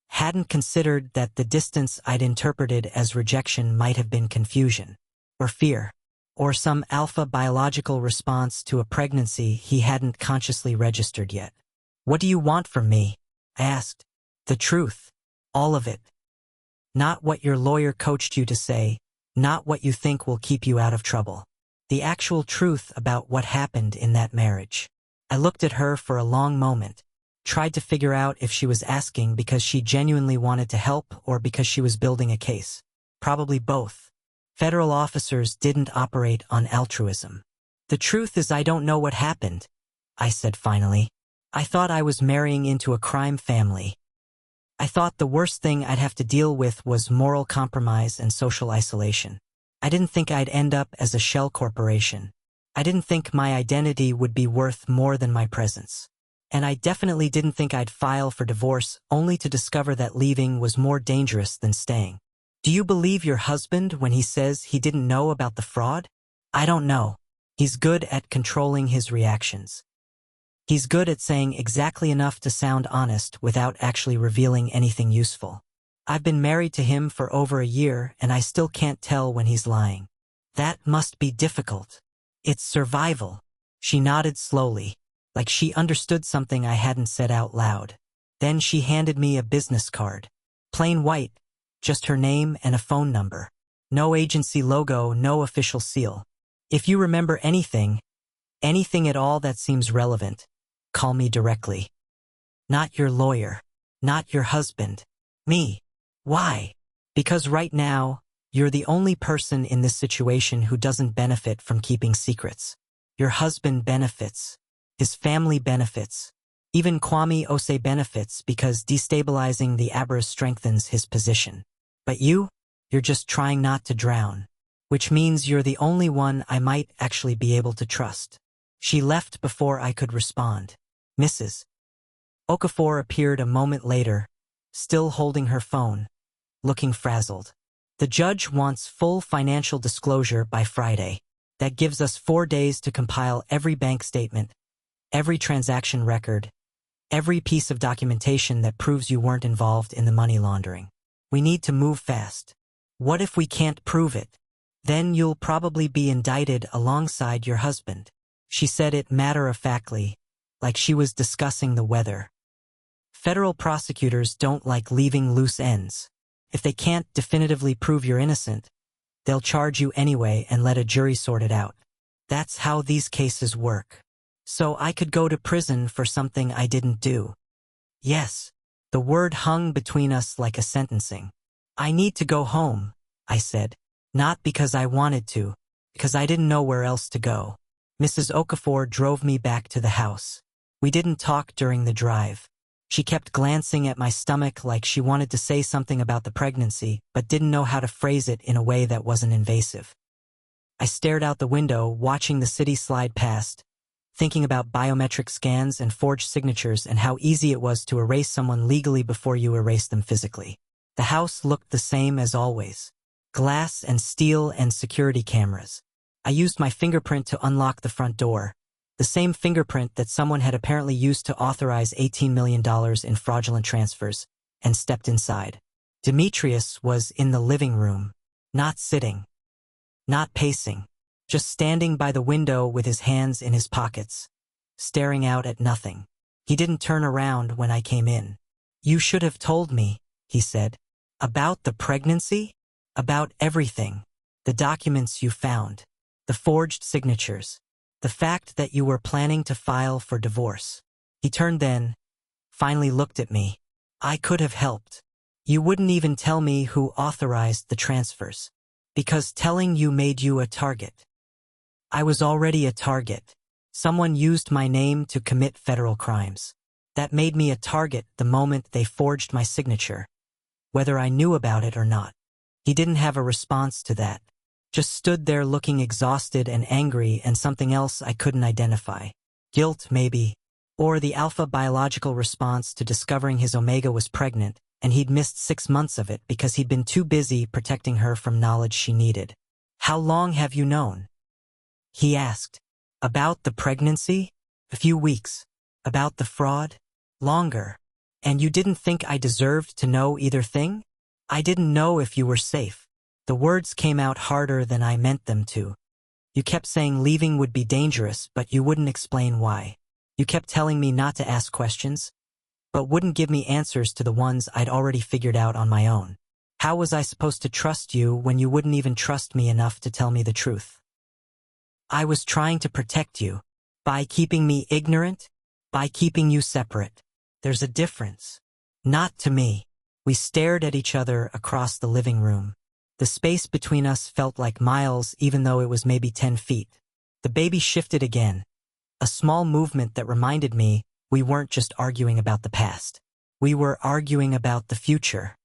A: Hadn't considered that the distance I'd interpreted as rejection might have been confusion, or fear, or some alpha biological response to a pregnancy he hadn't consciously registered yet. What do you want from me? I asked. The truth. All of it. Not what your lawyer coached you to say, not what you think will keep you out of trouble. The actual truth about what happened in that marriage. I looked at her for a long moment, tried to figure out if she was asking because she genuinely wanted to help or because she was building a case. Probably both. Federal officers didn't operate on altruism. The truth is I don't know what happened, I said finally. I thought I was marrying into a crime family. I thought the worst thing I'd have to deal with was moral compromise and social isolation. I didn't think I'd end up as a shell corporation. I didn't think my identity would be worth more than my presence. And I definitely didn't think I'd file for divorce only to discover that leaving was more dangerous than staying. Do you believe your husband when he says he didn't know about the fraud? I don't know. He's good at controlling his reactions. He's good at saying exactly enough to sound honest without actually revealing anything useful. I've been married to him for over a year and I still can't tell when he's lying. That must be difficult. It's survival. She nodded slowly, like she understood something I hadn't said out loud. Then she handed me a business card. Plain white, just her name and a phone number. No agency logo, no official seal. If you remember anything at all that seems relevant, call me directly. Not your lawyer. Not your husband. Me. Why? Because right now, you're the only person in this situation who doesn't benefit from keeping secrets. Your husband benefits. His family benefits. Even Kwame Ose benefits because destabilizing the Abara strengthens his position. But you're just trying not to drown. Which means you're the only one I might actually be able to trust. She left before I could respond. Mrs. Okafor appeared a moment later, still holding her phone, looking frazzled. The judge wants full financial disclosure by Friday. That gives us 4 days to compile every bank statement, every transaction record, every piece of documentation that proves you weren't involved in the money laundering. We need to move fast. What if we can't prove it? Then you'll probably be indicted alongside your husband. She said it matter-of-factly, like she was discussing the weather. Federal prosecutors don't like leaving loose ends. If they can't definitively prove you're innocent, they'll charge you anyway and let a jury sort it out. That's how these cases work. So I could go to prison for something I didn't do. Yes. The word hung between us like a sentencing. I need to go home, I said. Not because I wanted to, because I didn't know where else to go. Mrs. Okafor drove me back to the house. We didn't talk during the drive. She kept glancing at my stomach like she wanted to say something about the pregnancy, but didn't know how to phrase it in a way that wasn't invasive. I stared out the window, watching the city slide past, thinking about biometric scans and forged signatures and how easy it was to erase someone legally before you erase them physically. The house looked the same as always. Glass and steel and security cameras. I used my fingerprint to unlock the front door, the same fingerprint that someone had apparently used to authorize $18 million in fraudulent transfers, and stepped inside. Demetrius was in the living room, not sitting, not pacing, just standing by the window with his hands in his pockets, staring out at nothing. He didn't turn around when I came in. "You should have told me," he said. "About the pregnancy? About everything. The documents you found. The forged signatures. The fact that you were planning to file for divorce." He turned then, finally looked at me. "I could have helped. You wouldn't even tell me who authorized the transfers. Because telling you made you a target. I was already a target. Someone used my name to commit federal crimes. That made me a target the moment they forged my signature, whether I knew about it or not." He didn't have a response to that. Just stood there looking exhausted and angry and something else I couldn't identify. Guilt, maybe. Or the alpha biological response to discovering his omega was pregnant, and he'd missed 6 months of it because he'd been too busy protecting her from knowledge she needed. "How long have you known?" he asked. "About the pregnancy? A few weeks. About the fraud? Longer. And you didn't think I deserved to know either thing? I didn't know if you were safe." The words came out harder than I meant them to. "You kept saying leaving would be dangerous, but you wouldn't explain why. You kept telling me not to ask questions, but wouldn't give me answers to the ones I'd already figured out on my own. How was I supposed to trust you when you wouldn't even trust me enough to tell me the truth? I was trying to protect you. By keeping me ignorant? By keeping you separate. There's a difference. Not to me." We stared at each other across the living room. The space between us felt like miles even though it was maybe 10 feet. The baby shifted again. A small movement that reminded me we weren't just arguing about the past. We were arguing about the future.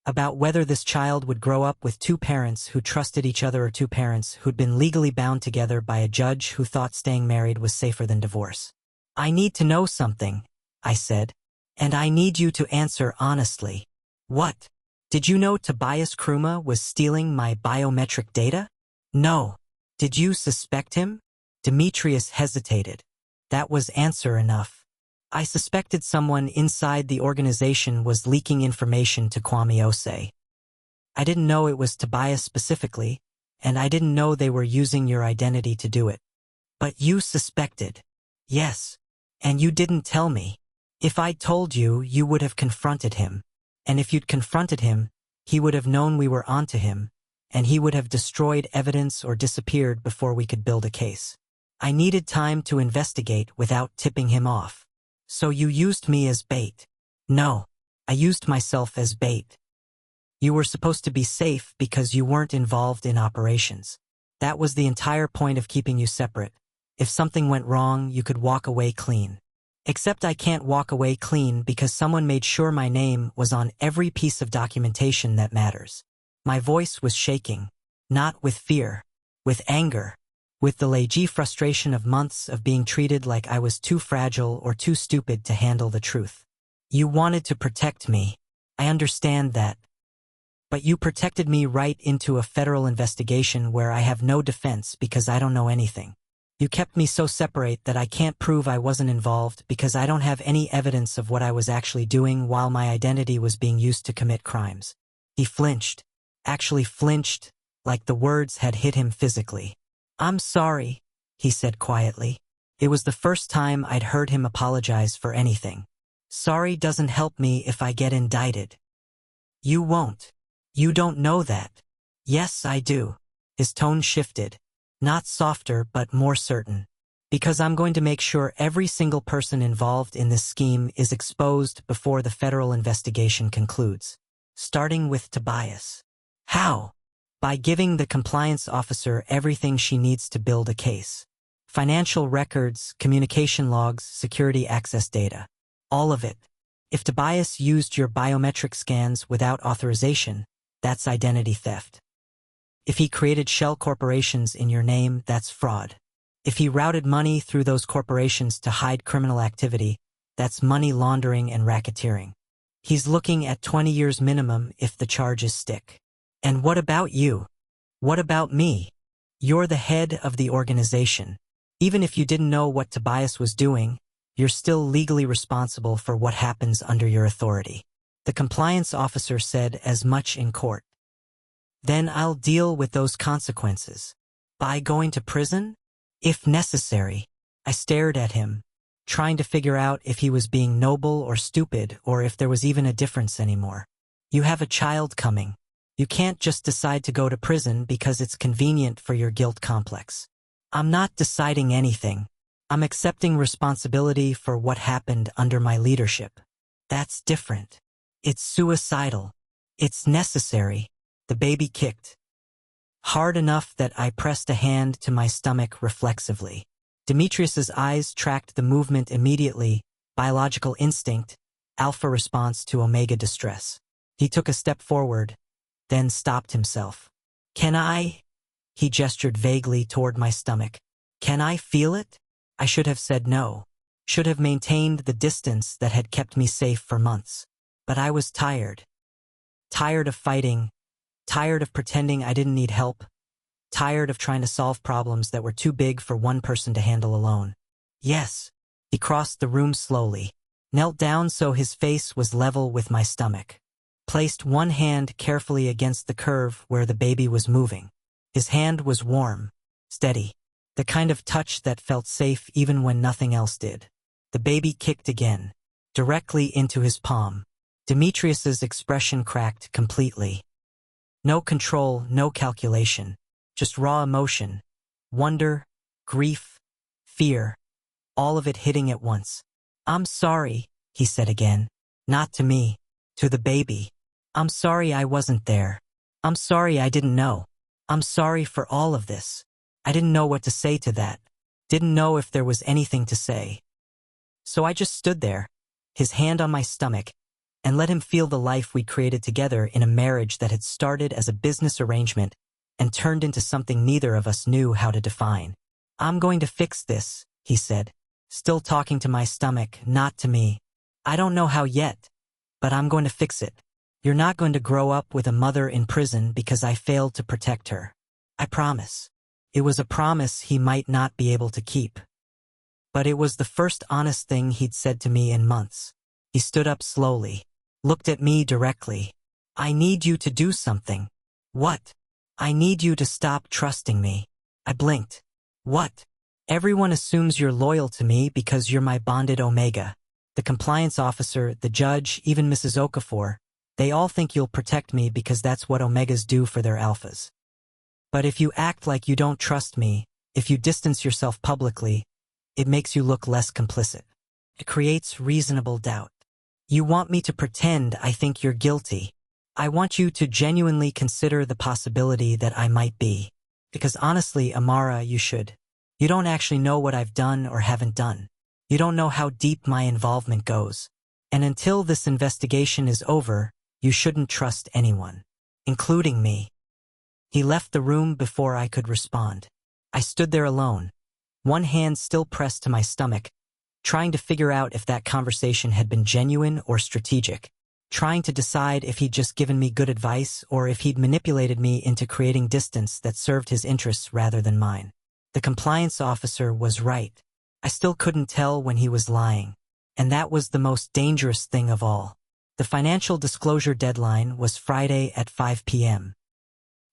A: About whether this child would grow up with 2 parents who trusted each other or 2 parents who'd been legally bound together by a judge who thought staying married was safer than divorce. "I need to know something," I said. "And I need you to answer honestly." "What? Did you know Tobias Kruma was stealing my biometric data?" "No." "Did you suspect him?" Demetrius hesitated. That was answer enough. "I suspected someone inside the organization was leaking information to Kwame Osei. I didn't know it was Tobias specifically, and I didn't know they were using your identity to do it." "But you suspected." "Yes. And you didn't tell me. If I'd told you, you would have confronted him. And if you'd confronted him, he would have known we were onto him, and he would have destroyed evidence or disappeared before we could build a case. I needed time to investigate without tipping him off. So you used me as bait." "No, I used myself as bait. You were supposed to be safe because you weren't involved in operations. That was the entire point of keeping you separate. If something went wrong, you could walk away clean. Except I can't walk away clean because someone made sure my name was on every piece of documentation that matters." My voice was shaking, not with fear, with anger, with the lg frustration of months of being treated like I was too fragile or too stupid to handle the truth. "You wanted to protect me. I understand that. But you protected me right into a federal investigation where I have no defense because I don't know anything. You kept me so separate that I can't prove I wasn't involved because I don't have any evidence of what I was actually doing while my identity was being used to commit crimes." He flinched. Actually flinched, like the words had hit him physically. "I'm sorry," he said quietly. It was the first time I'd heard him apologize for anything. "Sorry doesn't help me if I get indicted." "You won't. You don't know that." "Yes, I do." His tone shifted. Not softer, but more certain. "Because I'm going to make sure every single person involved in this scheme is exposed before the federal investigation concludes. Starting with Tobias." "How?" "By giving the compliance officer everything she needs to build a case. Financial records, communication logs, security access data. All of it. If Tobias used your biometric scans without authorization, that's identity theft. If he created shell corporations in your name, that's fraud. If he routed money through those corporations to hide criminal activity, that's money laundering and racketeering. He's looking at 20 years minimum if the charges stick." "And what about you? What about me? You're the head of the organization. Even if you didn't know what Tobias was doing, you're still legally responsible for what happens under your authority." The compliance officer said as much in court. "Then I'll deal with those consequences. By going to prison? If necessary." I stared at him, trying to figure out if he was being noble or stupid, or if there was even a difference anymore. "You have a child coming. You can't just decide to go to prison because it's convenient for your guilt complex." "I'm not deciding anything. I'm accepting responsibility for what happened under my leadership." "That's different. It's suicidal. It's necessary." The baby kicked. Hard enough that I pressed a hand to my stomach reflexively. Demetrius's eyes tracked the movement immediately, biological instinct, alpha response to omega distress. He took a step forward, then stopped himself. "Can I?" He gestured vaguely toward my stomach. "Can I feel it?" I should have said no. Should have maintained the distance that had kept me safe for months. But I was tired. Tired of fighting. Tired of pretending I didn't need help. Tired of trying to solve problems that were too big for one person to handle alone. "Yes." He crossed the room slowly, knelt down so his face was level with my stomach. Placed one hand carefully against the curve where the baby was moving. His hand was warm, steady, the kind of touch that felt safe even when nothing else did. The baby kicked again, directly into his palm. Demetrius's expression cracked completely. No control, no calculation, just raw emotion, wonder, grief, fear, all of it hitting at once. "I'm sorry," he said again. Not to me, to the baby. "I'm sorry I wasn't there. I'm sorry I didn't know. I'm sorry for all of this." I didn't know what to say to that. Didn't know if there was anything to say. So I just stood there, his hand on my stomach, and let him feel the life we created together in a marriage that had started as a business arrangement and turned into something neither of us knew how to define. "I'm going to fix this," he said, still talking to my stomach, not to me. "I don't know how yet, but I'm going to fix it. You're not going to grow up with a mother in prison because I failed to protect her. I promise." It was a promise he might not be able to keep. But it was the first honest thing he'd said to me in months. He stood up slowly, looked at me directly. "I need you to do something." "What?" "I need you to stop trusting me." I blinked. "What?" "Everyone assumes you're loyal to me because you're my bonded Omega. The compliance officer, the judge, even Mrs. Okafor, they all think you'll protect me because that's what Omegas do for their alphas. But if you act like you don't trust me, if you distance yourself publicly, it makes you look less complicit. It creates reasonable doubt. You want me to pretend I think you're guilty. I want you to genuinely consider the possibility that I might be. Because honestly, Amara, you should. You don't actually know what I've done or haven't done. You don't know how deep my involvement goes. And until this investigation is over, you shouldn't trust anyone, including me." He left the room before I could respond. I stood there alone, one hand still pressed to my stomach, trying to figure out if that conversation had been genuine or strategic, trying to decide if he'd just given me good advice or if he'd manipulated me into creating distance that served his interests rather than mine. The compliance officer was right. I still couldn't tell when he was lying. And that was the most dangerous thing of all. The financial disclosure deadline was Friday at 5 p.m.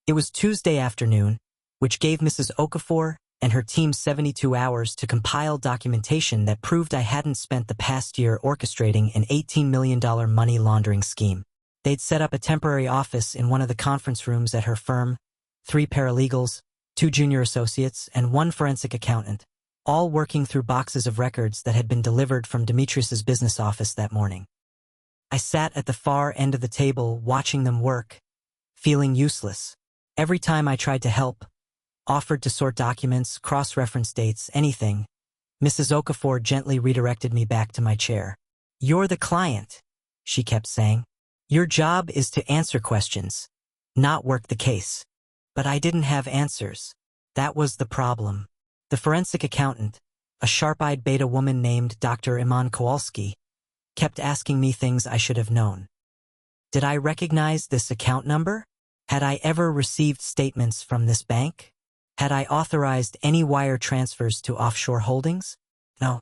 A: It was Tuesday afternoon, which gave Mrs. Okafor and her team 72 hours to compile documentation that proved I hadn't spent the past year orchestrating an $18 million money laundering scheme. They'd set up a temporary office in one of the conference rooms at her firm, 3 paralegals, 2 junior associates, and 1 forensic accountant, all working through boxes of records that had been delivered from Demetrius's business office that morning. I sat at the far end of the table watching them work, feeling useless. Every time I tried to help, offered to sort documents, cross-reference dates, anything, Mrs. Okafor gently redirected me back to my chair. "You're the client," she kept saying. "Your job is to answer questions, not work the case." But I didn't have answers. That was the problem. The forensic accountant, a sharp-eyed beta woman named Dr. Iman Kowalski, kept asking me things I should have known. Did I recognize this account number? Had I ever received statements from this bank? Had I authorized any wire transfers to offshore holdings? No.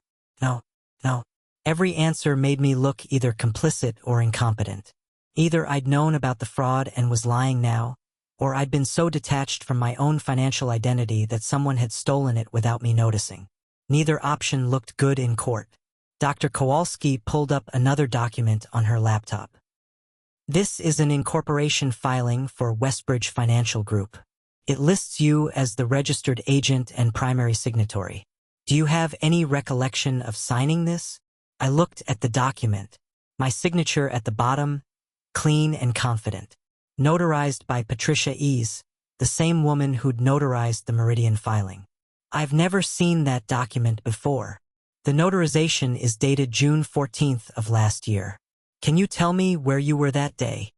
A: Every answer made me look either complicit or incompetent. Either I'd known about the fraud and was lying now, or I'd been so detached from my own financial identity that someone had stolen it without me noticing. Neither option looked good in court. Dr. Kowalski pulled up another document on her laptop. "This is an incorporation filing for Westbridge Financial Group. It lists you as the registered agent and primary signatory. Do you have any recollection of signing this?" I looked at the document. My signature at the bottom, clean and confident. Notarized by Patricia Ease, the same woman who'd notarized the Meridian filing. I've never seen that document before. The notarization is dated June 14th of last year. Can you tell me where you were that day?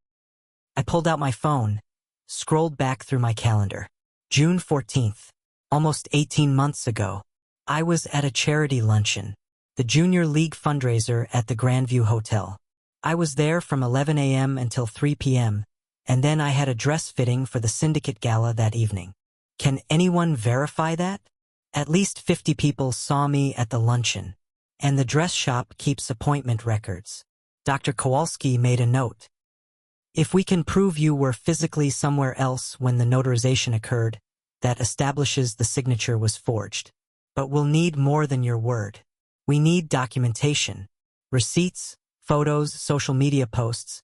A: I pulled out my phone, scrolled back through my calendar. June 14th, almost 18 months ago. I was at a charity luncheon, the Junior League fundraiser at the Grandview Hotel. I was there from 11 a.m. until 3 p.m., and then I had a dress fitting for the syndicate gala that evening. Can anyone verify that? At least 50 people saw me at the luncheon, and the dress shop keeps appointment records. Dr. Kowalski made a note. If we can prove you were physically somewhere else when the notarization occurred, that establishes the signature was forged. But we'll need more than your word. We need documentation, receipts, photos, social media posts,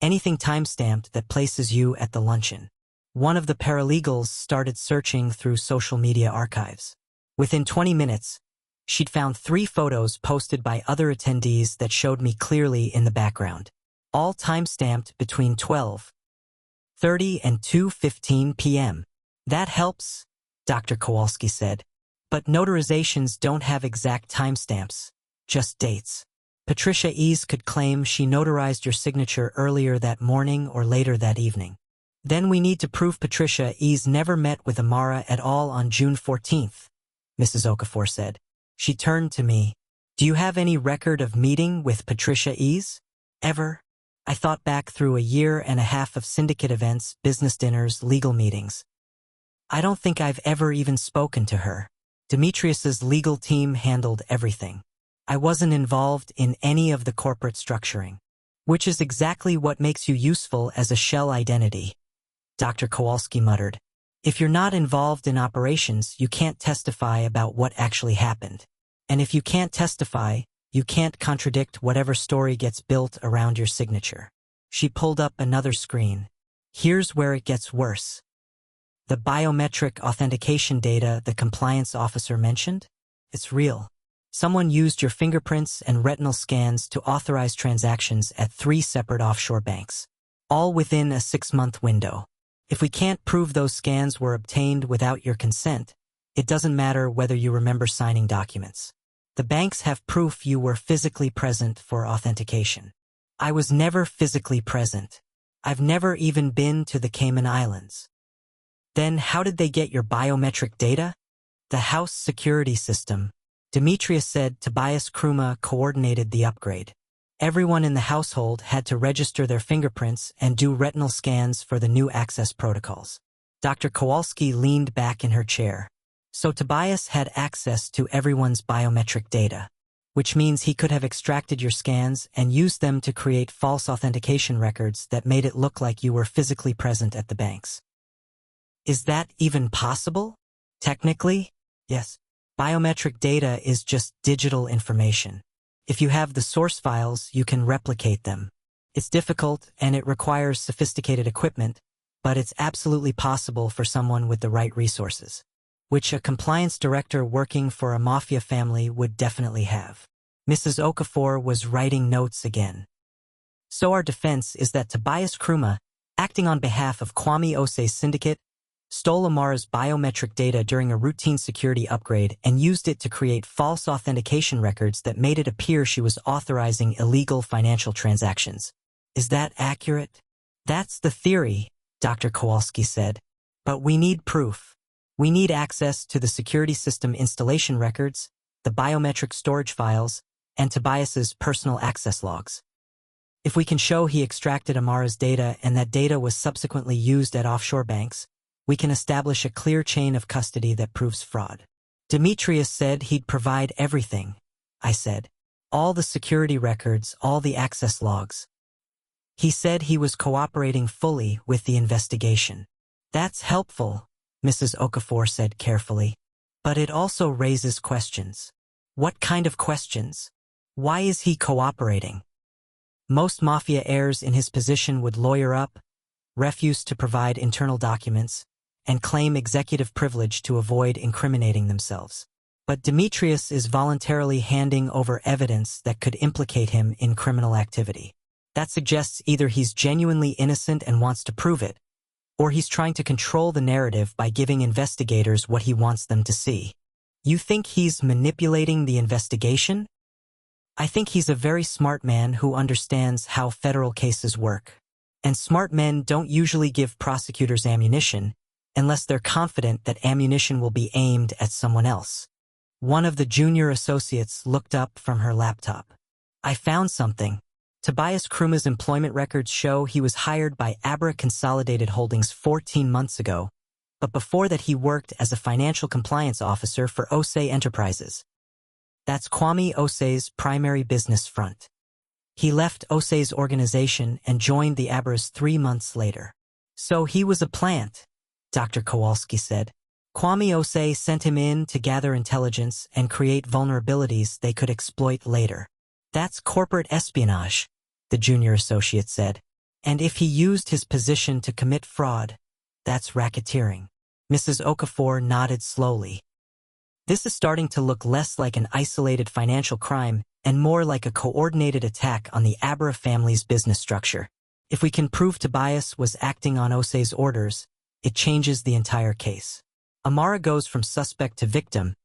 A: anything time-stamped that places you at the luncheon. One of the paralegals started searching through social media archives. Within 20 minutes, she'd found 3 photos posted by other attendees that showed me clearly in the background, all time-stamped between 12:30 and 2:15 p.m. That helps, Dr. Kowalski said. But notarizations don't have exact timestamps, just dates. Patricia Ease could claim she notarized your signature earlier that morning or later that evening. Then we need to prove Patricia Ease never met with Amara at all on June 14th, Mrs. Okafor said. She turned to me. Do you have any record of meeting with Patricia Ease? Ever? I thought back through a year and a half of syndicate events, business dinners, legal meetings. I don't think I've ever even spoken to her. Demetrius's legal team handled everything. I wasn't involved in any of the corporate structuring, which is exactly what makes you useful as a shell identity, Dr. Kowalski muttered. If you're not involved in operations, you can't testify about what actually happened. And if you can't testify, you can't contradict whatever story gets built around your signature. She pulled up another screen. Here's where it gets worse. The biometric authentication data the compliance officer mentioned? It's real. Someone used your fingerprints and retinal scans to authorize transactions at 3 separate offshore banks, all within a 6-month window. If we can't prove those scans were obtained without your consent, it doesn't matter whether you remember signing documents. The banks have proof you were physically present for authentication. I was never physically present. I've never even been to the Cayman Islands. Then how did they get your biometric data? The house security system. Demetrius said Tobias Kruma coordinated the upgrade. Everyone in the household had to register their fingerprints and do retinal scans for the new access protocols. Dr. Kowalski leaned back in her chair. So Tobias had access to everyone's biometric data, which means he could have extracted your scans and used them to create false authentication records that made it look like you were physically present at the banks. Is that even possible? Technically, yes. Biometric data is just digital information. If you have the source files, you can replicate them. It's difficult and it requires sophisticated equipment, but it's absolutely possible for someone with the right resources, which a compliance director working for a Mafia family would definitely have. Mrs. Okafor was writing notes again. So our defense is that Tobias Kruma, acting on behalf of Kwame Ose's syndicate, stole Amara's biometric data during a routine security upgrade and used it to create false authentication records that made it appear she was authorizing illegal financial transactions. Is that accurate? That's the theory, Dr. Kowalski said. But we need proof. We need access to the security system installation records, the biometric storage files, and Tobias's personal access logs. If we can show he extracted Amara's data and that data was subsequently used at offshore banks, we can establish a clear chain of custody that proves fraud. Demetrius said he'd provide everything, I said. All the security records, all the access logs. He said he was cooperating fully with the investigation. That's helpful, Mrs. Okafor said carefully. But it also raises questions. What kind of questions? Why is he cooperating? Most Mafia heirs in his position would lawyer up, refuse to provide internal documents, and claim executive privilege to avoid incriminating themselves. But Demetrius is voluntarily handing over evidence that could implicate him in criminal activity. That suggests either he's genuinely innocent and wants to prove it, or he's trying to control the narrative by giving investigators what he wants them to see. You think he's manipulating the investigation? I think he's a very smart man who understands how federal cases work. And smart men don't usually give prosecutors ammunition unless they're confident that ammunition will be aimed at someone else. One of the junior associates looked up from her laptop. I found something. Tobias Kruma's employment records show he was hired by Abara Consolidated Holdings 14 months ago, but before that he worked as a financial compliance officer for Ose Enterprises. That's Kwame Ose's primary business front. He left Ose's organization and joined the Abaras 3 months later. So he was a plant, Dr. Kowalski said. Kwame Ose sent him in to gather intelligence and create vulnerabilities they could exploit later. That's corporate espionage, the junior associate said. And if he used his position to commit fraud, that's racketeering. Mrs. Okafor nodded slowly. This is starting to look less like an isolated financial crime and more like a coordinated attack on the Abara family's business structure. If we can prove Tobias was acting on Ose's orders, it changes the entire case. Amara goes from suspect to victim,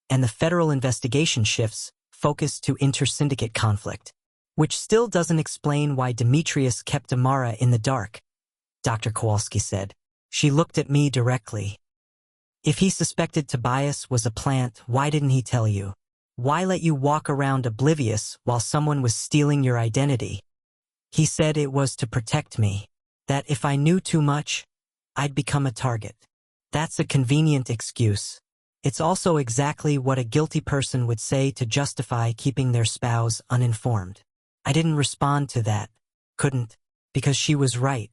A: and the federal investigation shifts, focus to inter-syndicate conflict, which still doesn't explain why Demetrius kept Amara in the dark, Dr. Kowalski said. She looked at me directly. If he suspected Tobias was a plant, why didn't he tell you? Why let you walk around oblivious while someone was stealing your identity? He said it was to protect me, that if I knew too much, I'd become a target. That's a convenient excuse. It's also exactly what a guilty person would say to justify keeping their spouse uninformed. I didn't respond to that. Couldn't, because she was right.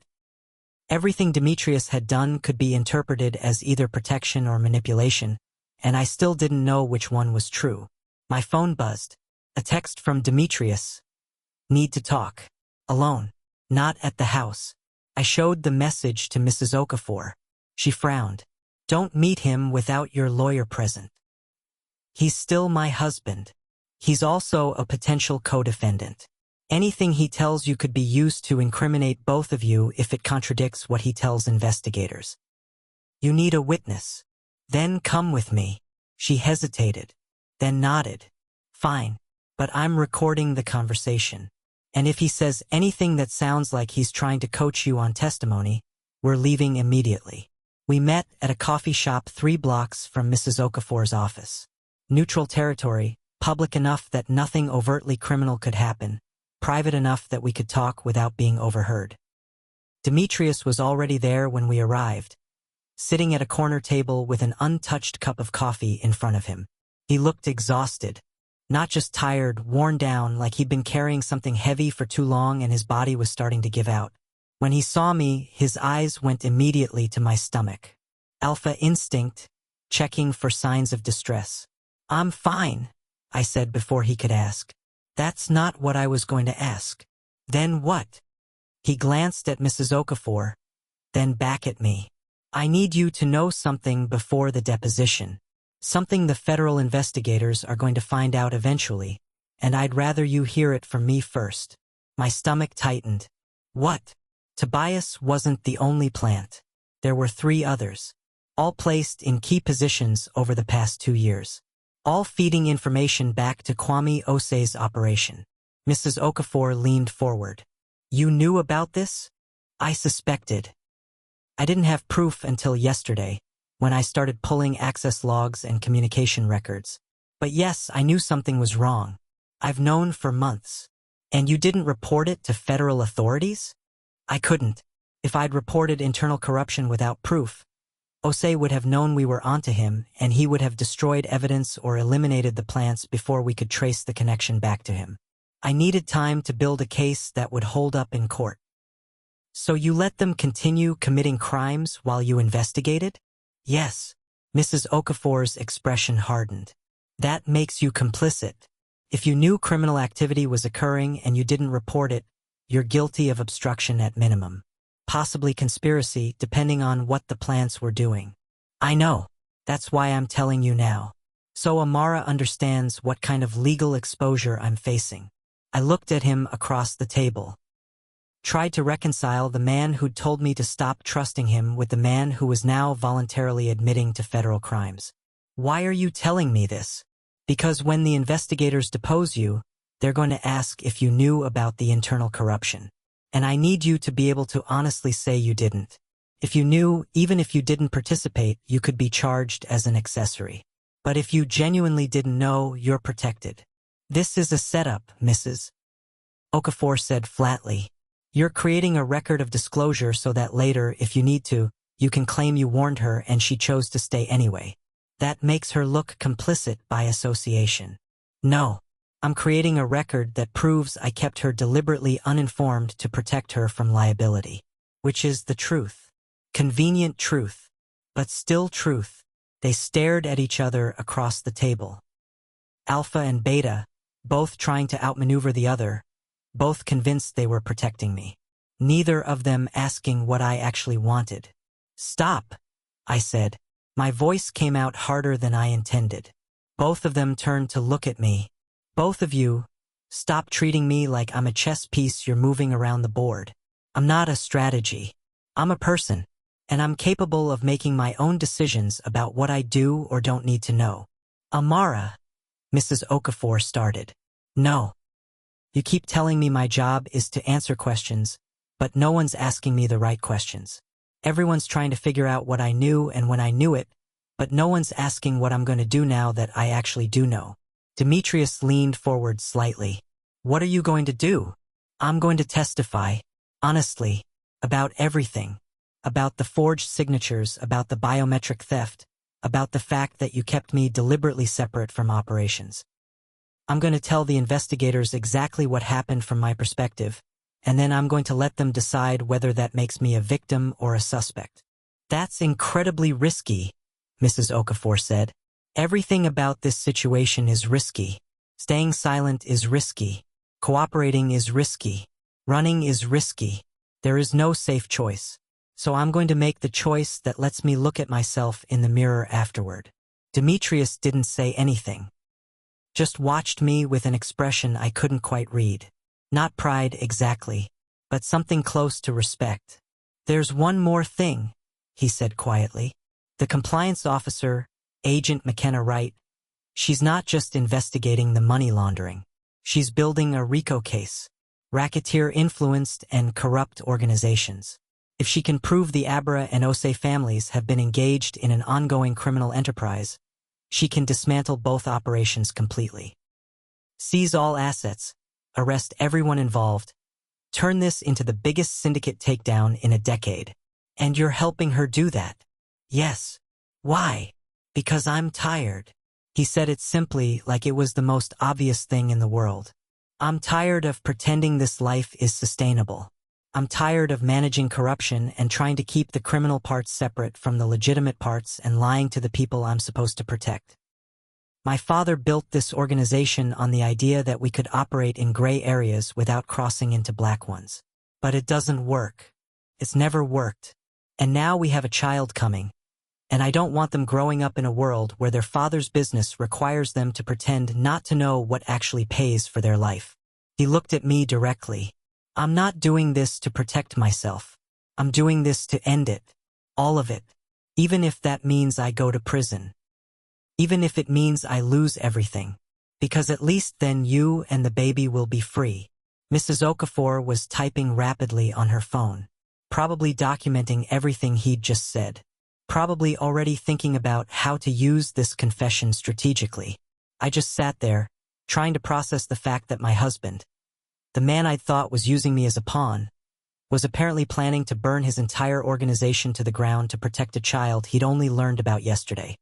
A: Everything Demetrius had done could be interpreted as either protection or manipulation, and I still didn't know which one was true. My phone buzzed. A text from Demetrius. Need to talk. Alone. Not at the house. I showed the message to Mrs. Okafor. She frowned. Don't meet him without your lawyer present. He's still my husband. He's also a potential co-defendant. Anything he tells you could be used to incriminate both of you if it contradicts what he tells investigators. You need a witness. Then come with me. She hesitated, then nodded. Fine, but I'm recording the conversation. And if he says anything that sounds like he's trying to coach you on testimony, we're leaving immediately. We met at a coffee shop 3 blocks from Mrs. Okafor's office. Neutral territory, public enough that nothing overtly criminal could happen, private enough that we could talk without being overheard. Demetrius was already there when we arrived, sitting at a corner table with an untouched cup of coffee in front of him. He looked exhausted, not just tired, worn down, like he'd been carrying something heavy for too long and his body was starting to give out. When he saw me, his eyes went immediately to my stomach. Alpha instinct, checking for signs of distress. I'm fine, I said before he could ask. That's not what I was going to ask. Then what? He glanced at Mrs. Okafor, then back at me. I need you to know something before the deposition. Something the federal investigators are going to find out eventually, and I'd rather you hear it from me first. My stomach tightened. What? Tobias wasn't the only plant. There were 3 others, all placed in key positions over the past 2 years, all feeding information back to Kwame Ose's operation. Mrs. Okafor leaned forward. You knew about this? I suspected. I didn't have proof until yesterday, when I started pulling access logs and communication records. But yes, I knew something was wrong. I've known for months. And you didn't report it to federal authorities? I couldn't. If I'd reported internal corruption without proof, Ose would have known we were onto him, and he would have destroyed evidence or eliminated the plants before we could trace the connection back to him. I needed time to build a case that would hold up in court. So you let them continue committing crimes while you investigated? Yes. Mrs. Okafor's expression hardened. That makes you complicit. If you knew criminal activity was occurring and you didn't report it, you're guilty of obstruction at minimum. Possibly conspiracy, depending on what the plants were doing. I know. That's why I'm telling you now. So Amara understands what kind of legal exposure I'm facing. I looked at him across the table. Tried to reconcile the man who'd told me to stop trusting him with the man who was now voluntarily admitting to federal crimes. Why are you telling me this? Because when the investigators depose you, they're going to ask if you knew about the internal corruption. And I need you to be able to honestly say you didn't. If you knew, even if you didn't participate, you could be charged as an accessory. But if you genuinely didn't know, you're protected. This is a setup, Mrs. Okafor said flatly. You're creating a record of disclosure so that later, if you need to, you can claim you warned her and she chose to stay anyway. That makes her look complicit by association. No. I'm creating a record that proves I kept her deliberately uninformed to protect her from liability. Which is the truth. Convenient truth. But still truth. They stared at each other across the table. Alpha and Beta, both trying to outmaneuver the other, both convinced they were protecting me. Neither of them asking what I actually wanted. Stop, I said. My voice came out harder than I intended. Both of them turned to look at me. Both of you, stop treating me like I'm a chess piece you're moving around the board. I'm not a strategy. I'm a person, and I'm capable of making my own decisions about what I do or don't need to know. Amara, Mrs. Okafor started. No. You keep telling me my job is to answer questions, but no one's asking me the right questions. Everyone's trying to figure out what I knew and when I knew it, but no one's asking what I'm going to do now that I actually do know. Demetrius leaned forward slightly. What are you going to do? I'm going to testify, honestly, about everything. About the forged signatures, about the biometric theft, about the fact that you kept me deliberately separate from operations. I'm going to tell the investigators exactly what happened from my perspective, and then I'm going to let them decide whether that makes me a victim or a suspect. That's incredibly risky, Mrs. Okafor said. Everything about this situation is risky. Staying silent is risky. Cooperating is risky. Running is risky. There is no safe choice. So I'm going to make the choice that lets me look at myself in the mirror afterward. Demetrius didn't say anything. Just watched me with an expression I couldn't quite read. Not pride exactly, but something close to respect. There's one more thing, he said quietly. The compliance officer, Agent McKenna Wright, she's not just investigating the money laundering. She's building a RICO case. Racketeer-influenced and corrupt organizations. If she can prove the Abara and Ose families have been engaged in an ongoing criminal enterprise, she can dismantle both operations completely. Seize all assets, arrest everyone involved, turn this into the biggest syndicate takedown in a decade. And you're helping her do that. Yes. Why? Because I'm tired. He said it simply, like it was the most obvious thing in the world. I'm tired of pretending this life is sustainable. I'm tired of managing corruption and trying to keep the criminal parts separate from the legitimate parts and lying to the people I'm supposed to protect. My father built this organization on the idea that we could operate in gray areas without crossing into black ones. But it doesn't work. It's never worked. And now we have a child coming. And I don't want them growing up in a world where their father's business requires them to pretend not to know what actually pays for their life. He looked at me directly. I'm not doing this to protect myself. I'm doing this to end it. All of it. Even if that means I go to prison. Even if it means I lose everything. Because at least then you and the baby will be free. Mrs. Okafor was typing rapidly on her phone. Probably documenting everything he'd just said. Probably already thinking about how to use this confession strategically. I just sat there, trying to process the fact that my husband, the man I'd thought was using me as a pawn, was apparently planning to burn his entire organization to the ground to protect a child he'd only learned about yesterday.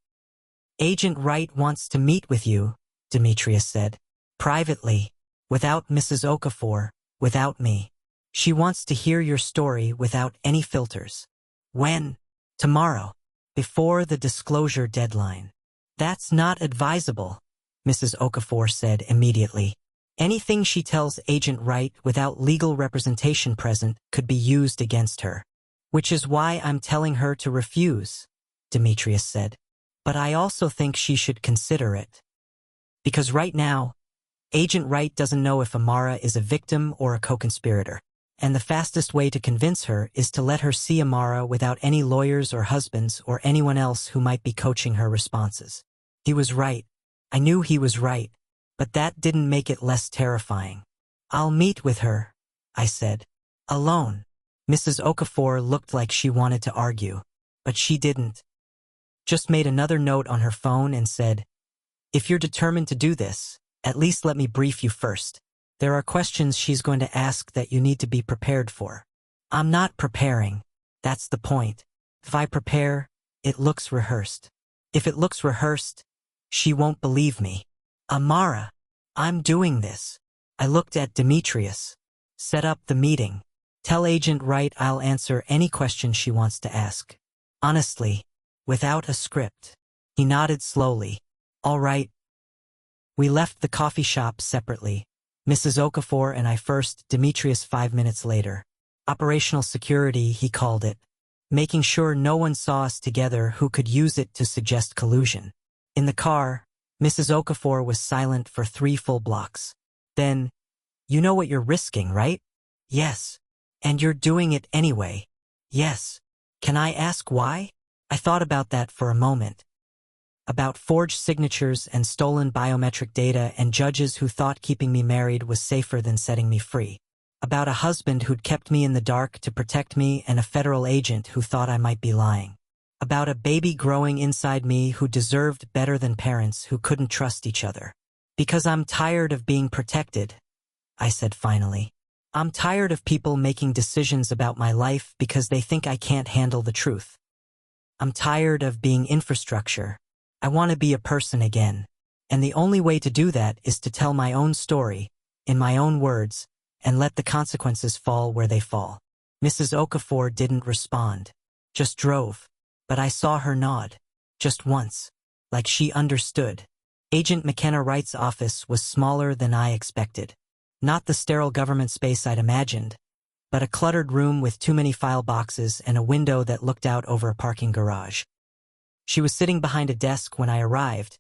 A: Agent Wright wants to meet with you, Demetrius said. Privately, without Mrs. Okafor, without me. She wants to hear your story without any filters. When? Tomorrow, before the disclosure deadline. That's not advisable, Mrs. Okafor said immediately. Anything she tells Agent Wright without legal representation present could be used against her. Which is why I'm telling her to refuse, Demetrius said. But I also think she should consider it. Because right now, Agent Wright doesn't know if Amara is a victim or a co-conspirator. And the fastest way to convince her is to let her see Amara without any lawyers or husbands or anyone else who might be coaching her responses. He was right. I knew he was right. But that didn't make it less terrifying. I'll meet with her, I said. Alone. Mrs. Okafor looked like she wanted to argue. But she didn't. Just made another note on her phone and said, if you're determined to do this, at least let me brief you first. There are questions she's going to ask that you need to be prepared for. I'm not preparing. That's the point. If I prepare, it looks rehearsed. If it looks rehearsed, she won't believe me. Amara, I'm doing this. I looked at Demetrius. Set up the meeting. Tell Agent Wright I'll answer any question she wants to ask. Honestly, without a script. He nodded slowly. All right. We left the coffee shop separately. Mrs. Okafor and I first, Demetrius 5 minutes later. Operational security, he called it. Making sure no one saw us together who could use it to suggest collusion. In the car, Mrs. Okafor was silent for 3 full blocks. Then, you know what you're risking, right? Yes. And you're doing it anyway. Yes. Can I ask why? I thought about that for a moment. About forged signatures and stolen biometric data and judges who thought keeping me married was safer than setting me free. About a husband who'd kept me in the dark to protect me and a federal agent who thought I might be lying. About a baby growing inside me who deserved better than parents who couldn't trust each other. Because I'm tired of being protected, I said finally. I'm tired of people making decisions about my life because they think I can't handle the truth. I'm tired of being infrastructure. I want to be a person again. And the only way to do that is to tell my own story, in my own words, and let the consequences fall where they fall. Mrs. Okafor didn't respond. Just drove. But I saw her nod. Just once. Like she understood. Agent McKenna Wright's office was smaller than I expected. Not the sterile government space I'd imagined, but a cluttered room with too many file boxes and a window that looked out over a parking garage. She was sitting behind a desk when I arrived,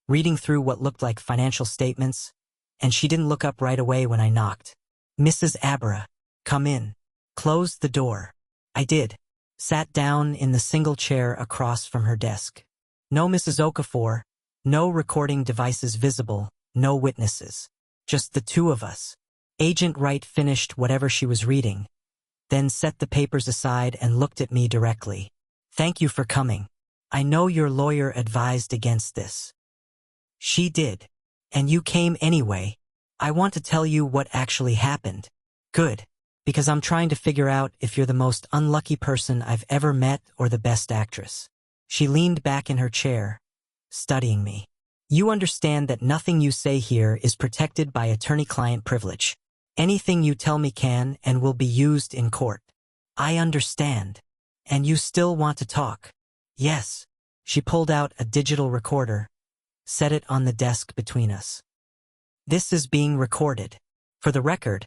A: reading through what looked like financial statements, and she didn't look up right away when I knocked. Mrs. Abara, come in. Closed the door. I did. Sat down in the single chair across from her desk. No Mrs. Okafor, no recording devices visible, no witnesses. Just the two of us. Agent Wright finished whatever she was reading, then set the papers aside and looked at me directly. Thank you for coming. I know your lawyer advised against this. She did. And you came anyway. I want to tell you what actually happened. Good. Because I'm trying to figure out if you're the most unlucky person I've ever met or the best actress. She leaned back in her chair, studying me. You understand that nothing you say here is protected by attorney-client privilege. Anything you tell me can and will be used in court. I understand. And you still want to talk? Yes. She pulled out a digital recorder, set it on the desk between us. This is being recorded. For the record,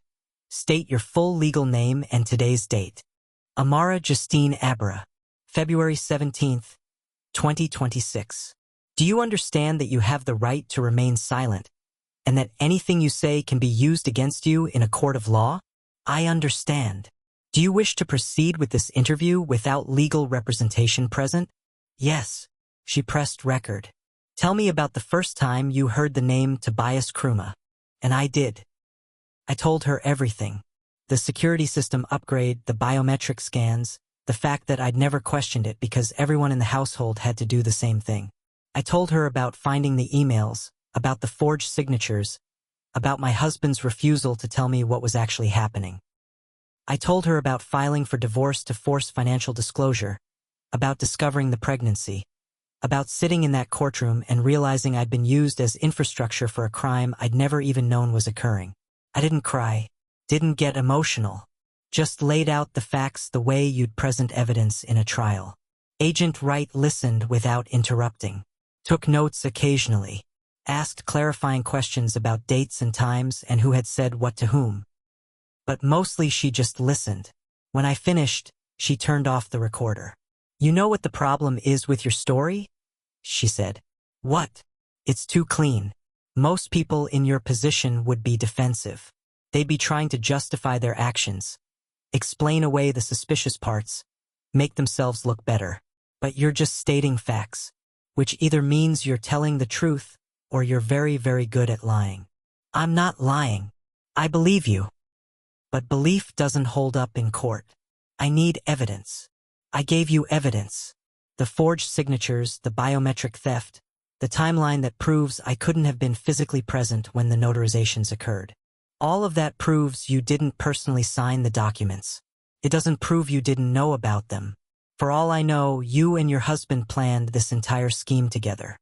A: state your full legal name and today's date. Amara Abara, February 17th, 2026. Do you understand that you have the right to remain silent, and that anything you say can be used against you in a court of law? I understand. Do you wish to proceed with this interview without legal representation present? Yes. She pressed record. Tell me about the first time you heard the name Tobias Kruma. And I did. I told her everything. The security system upgrade, the biometric scans, the fact that I'd never questioned it because everyone in the household had to do the same thing. I told her about finding the emails, about the forged signatures, about my husband's refusal to tell me what was actually happening. I told her about filing for divorce to force financial disclosure, about discovering the pregnancy, about sitting in that courtroom and realizing I'd been used as infrastructure for a crime I'd never even known was occurring. I didn't cry, didn't get emotional, just laid out the facts the way you'd present evidence in a trial. Agent Wright listened without interrupting, took notes occasionally, asked clarifying questions about dates and times and who had said what to whom. But mostly she just listened. When I finished, she turned off the recorder. You know what the problem is with your story? She said. What? It's too clean. Most people in your position would be defensive. They'd be trying to justify their actions, explain away the suspicious parts, make themselves look better. But you're just stating facts, which either means you're telling the truth or you're very, very good at lying. I'm not lying. I believe you. But belief doesn't hold up in court. I need evidence. I gave you evidence. The forged signatures, the biometric theft, the timeline that proves I couldn't have been physically present when the notarizations occurred. All of that proves you didn't personally sign the documents. It doesn't prove you didn't know about them. For all I know, you and your husband planned this entire scheme together.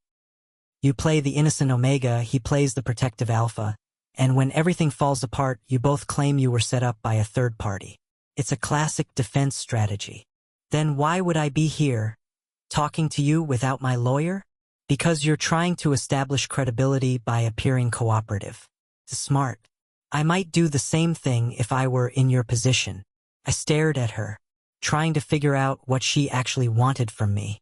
A: You play the innocent Omega, he plays the protective Alpha, and when everything falls apart, you both claim you were set up by a third party. It's a classic defense strategy. Then why would I be here, talking to you without my lawyer? Because you're trying to establish credibility by appearing cooperative. Smart. I might do the same thing if I were in your position. I stared at her, trying to figure out what she actually wanted from me.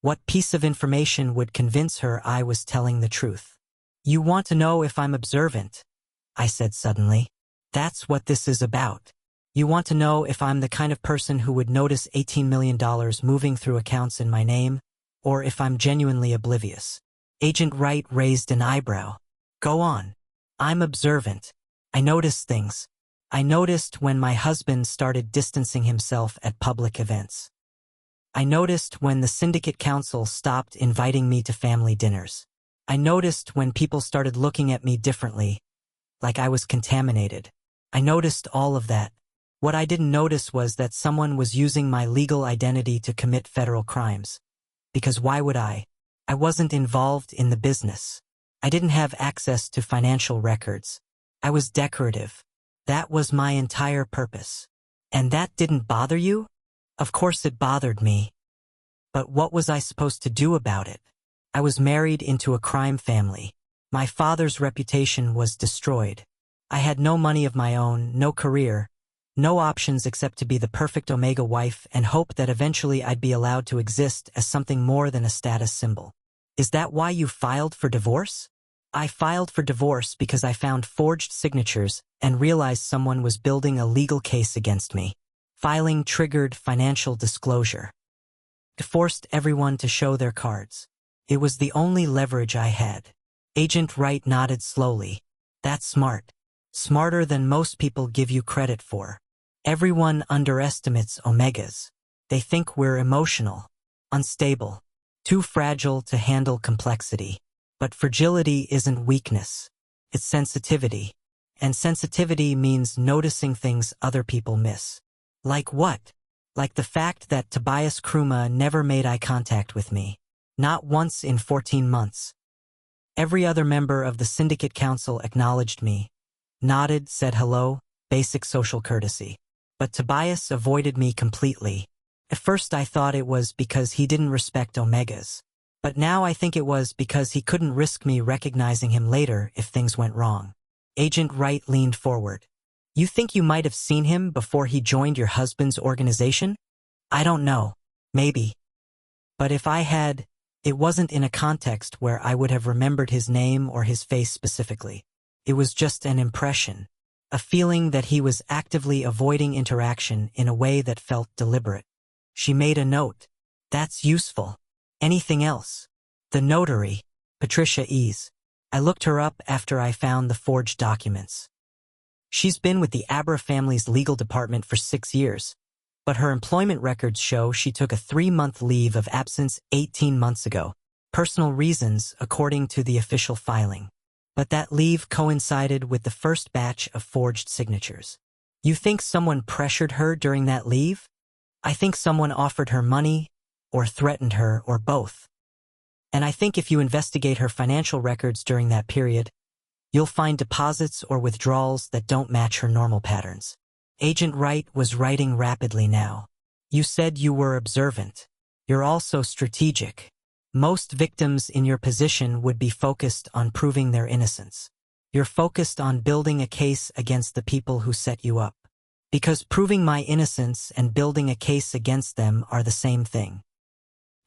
A: What piece of information would convince her I was telling the truth? You want to know if I'm observant, I said suddenly. That's what this is about. You want to know if I'm the kind of person who would notice $18 million moving through accounts in my name, or if I'm genuinely oblivious. Agent Wright raised an eyebrow. Go on. I'm observant. I notice things. I noticed when my husband started distancing himself at public events. I noticed when the syndicate council stopped inviting me to family dinners. I noticed when people started looking at me differently, like I was contaminated. I noticed all of that. What I didn't notice was that someone was using my legal identity to commit federal crimes. Because why would I? I wasn't involved in the business. I didn't have access to financial records. I was decorative. That was my entire purpose. And that didn't bother you? Of course it bothered me. But what was I supposed to do about it? I was married into a crime family. My father's reputation was destroyed. I had no money of my own, no career, no options except to be the perfect Omega wife and hope that eventually I'd be allowed to exist as something more than a status symbol. Is that why you filed for divorce? I filed for divorce because I found forged signatures and realized someone was building a legal case against me. Filing triggered financial disclosure. It forced everyone to show their cards. It was the only leverage I had. Agent Wright nodded slowly. That's smart. Smarter than most people give you credit for. Everyone underestimates Omegas. They think we're emotional, unstable, too fragile to handle complexity. But fragility isn't weakness. It's sensitivity. And sensitivity means noticing things other people miss. Like what? Like the fact that Tobias Kruma never made eye contact with me. Not once in 14 months. Every other member of the syndicate council acknowledged me, nodded, said hello, basic social courtesy. But Tobias avoided me completely. At first I thought it was because he didn't respect Omegas. But now I think it was because he couldn't risk me recognizing him later if things went wrong. Agent Wright leaned forward. You think you might have seen him before he joined your husband's organization? I don't know. Maybe. But if I had, it wasn't in a context where I would have remembered his name or his face specifically. It was just an impression. A feeling that he was actively avoiding interaction in a way that felt deliberate. She made a note. That's useful. Anything else? The notary, Patricia Ease. I looked her up after I found the forged documents. She's been with the Abara family's legal department for 6 years, but her employment records show she took a 3-month leave of absence 18 months ago. Personal reasons, according to the official filing. But that leave coincided with the first batch of forged signatures. You think someone pressured her during that leave? I think someone offered her money, or threatened her, or both. And I think if you investigate her financial records during that period, you'll find deposits or withdrawals that don't match her normal patterns. Agent Wright was writing rapidly now. You said you were observant. You're also strategic. Most victims in your position would be focused on proving their innocence. You're focused on building a case against the people who set you up. Because proving my innocence and building a case against them are the same thing.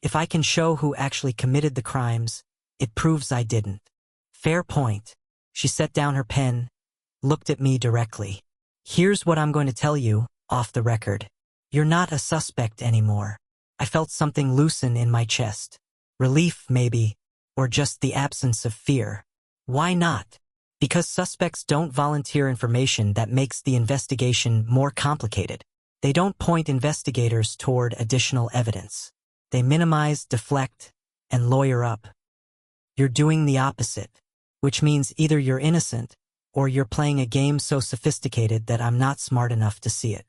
A: If I can show who actually committed the crimes, it proves I didn't. Fair point. She set down her pen, looked at me directly. Here's what I'm going to tell you, off the record. You're not a suspect anymore. I felt something loosen in my chest. Relief, maybe, or just the absence of fear. Why not? Because suspects don't volunteer information that makes the investigation more complicated. They don't point investigators toward additional evidence. They minimize, deflect, and lawyer up. You're doing the opposite, which means either you're innocent or you're playing a game so sophisticated that I'm not smart enough to see it.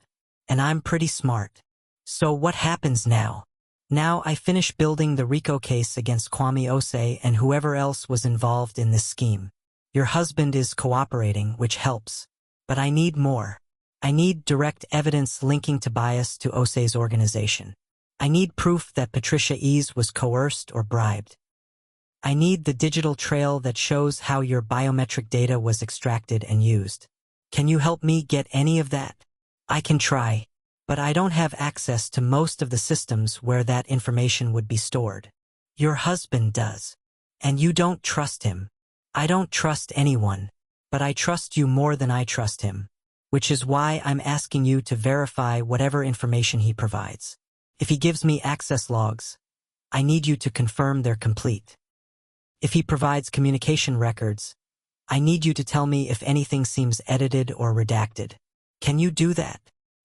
A: And I'm pretty smart. So what happens now? Now I finish building the RICO case against Kwame Osei and whoever else was involved in this scheme. Your husband is cooperating, which helps. But I need more. I need direct evidence linking Tobias to Osei's organization. I need proof that Patricia Ease was coerced or bribed. I need the digital trail that shows how your biometric data was extracted and used. Can you help me get any of that? I can try, but I don't have access to most of the systems where that information would be stored. Your husband does. And you don't trust him. I don't trust anyone, but I trust you more than I trust him, which is why I'm asking you to verify whatever information he provides. If he gives me access logs, I need you to confirm they're complete. If he provides communication records, I need you to tell me if anything seems edited or redacted. Can you do that?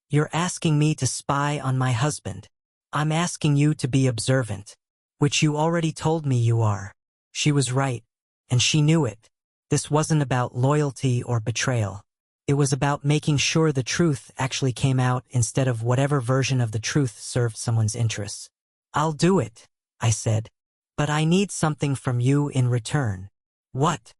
A: You're asking me to spy on my husband. I'm asking you to be observant, which you already told me you are. She was right, and she knew it. This wasn't about loyalty or betrayal. It was about making sure the truth actually came out instead of whatever version of the truth served someone's interests. I'll do it, I said. But I need something from you in return. What?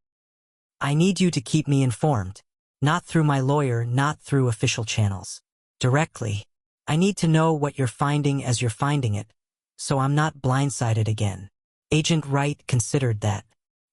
A: I need you to keep me informed. Not through my lawyer, not through official channels. Directly. I need to know what you're finding as you're finding it, so I'm not blindsided again. Agent Wright considered that.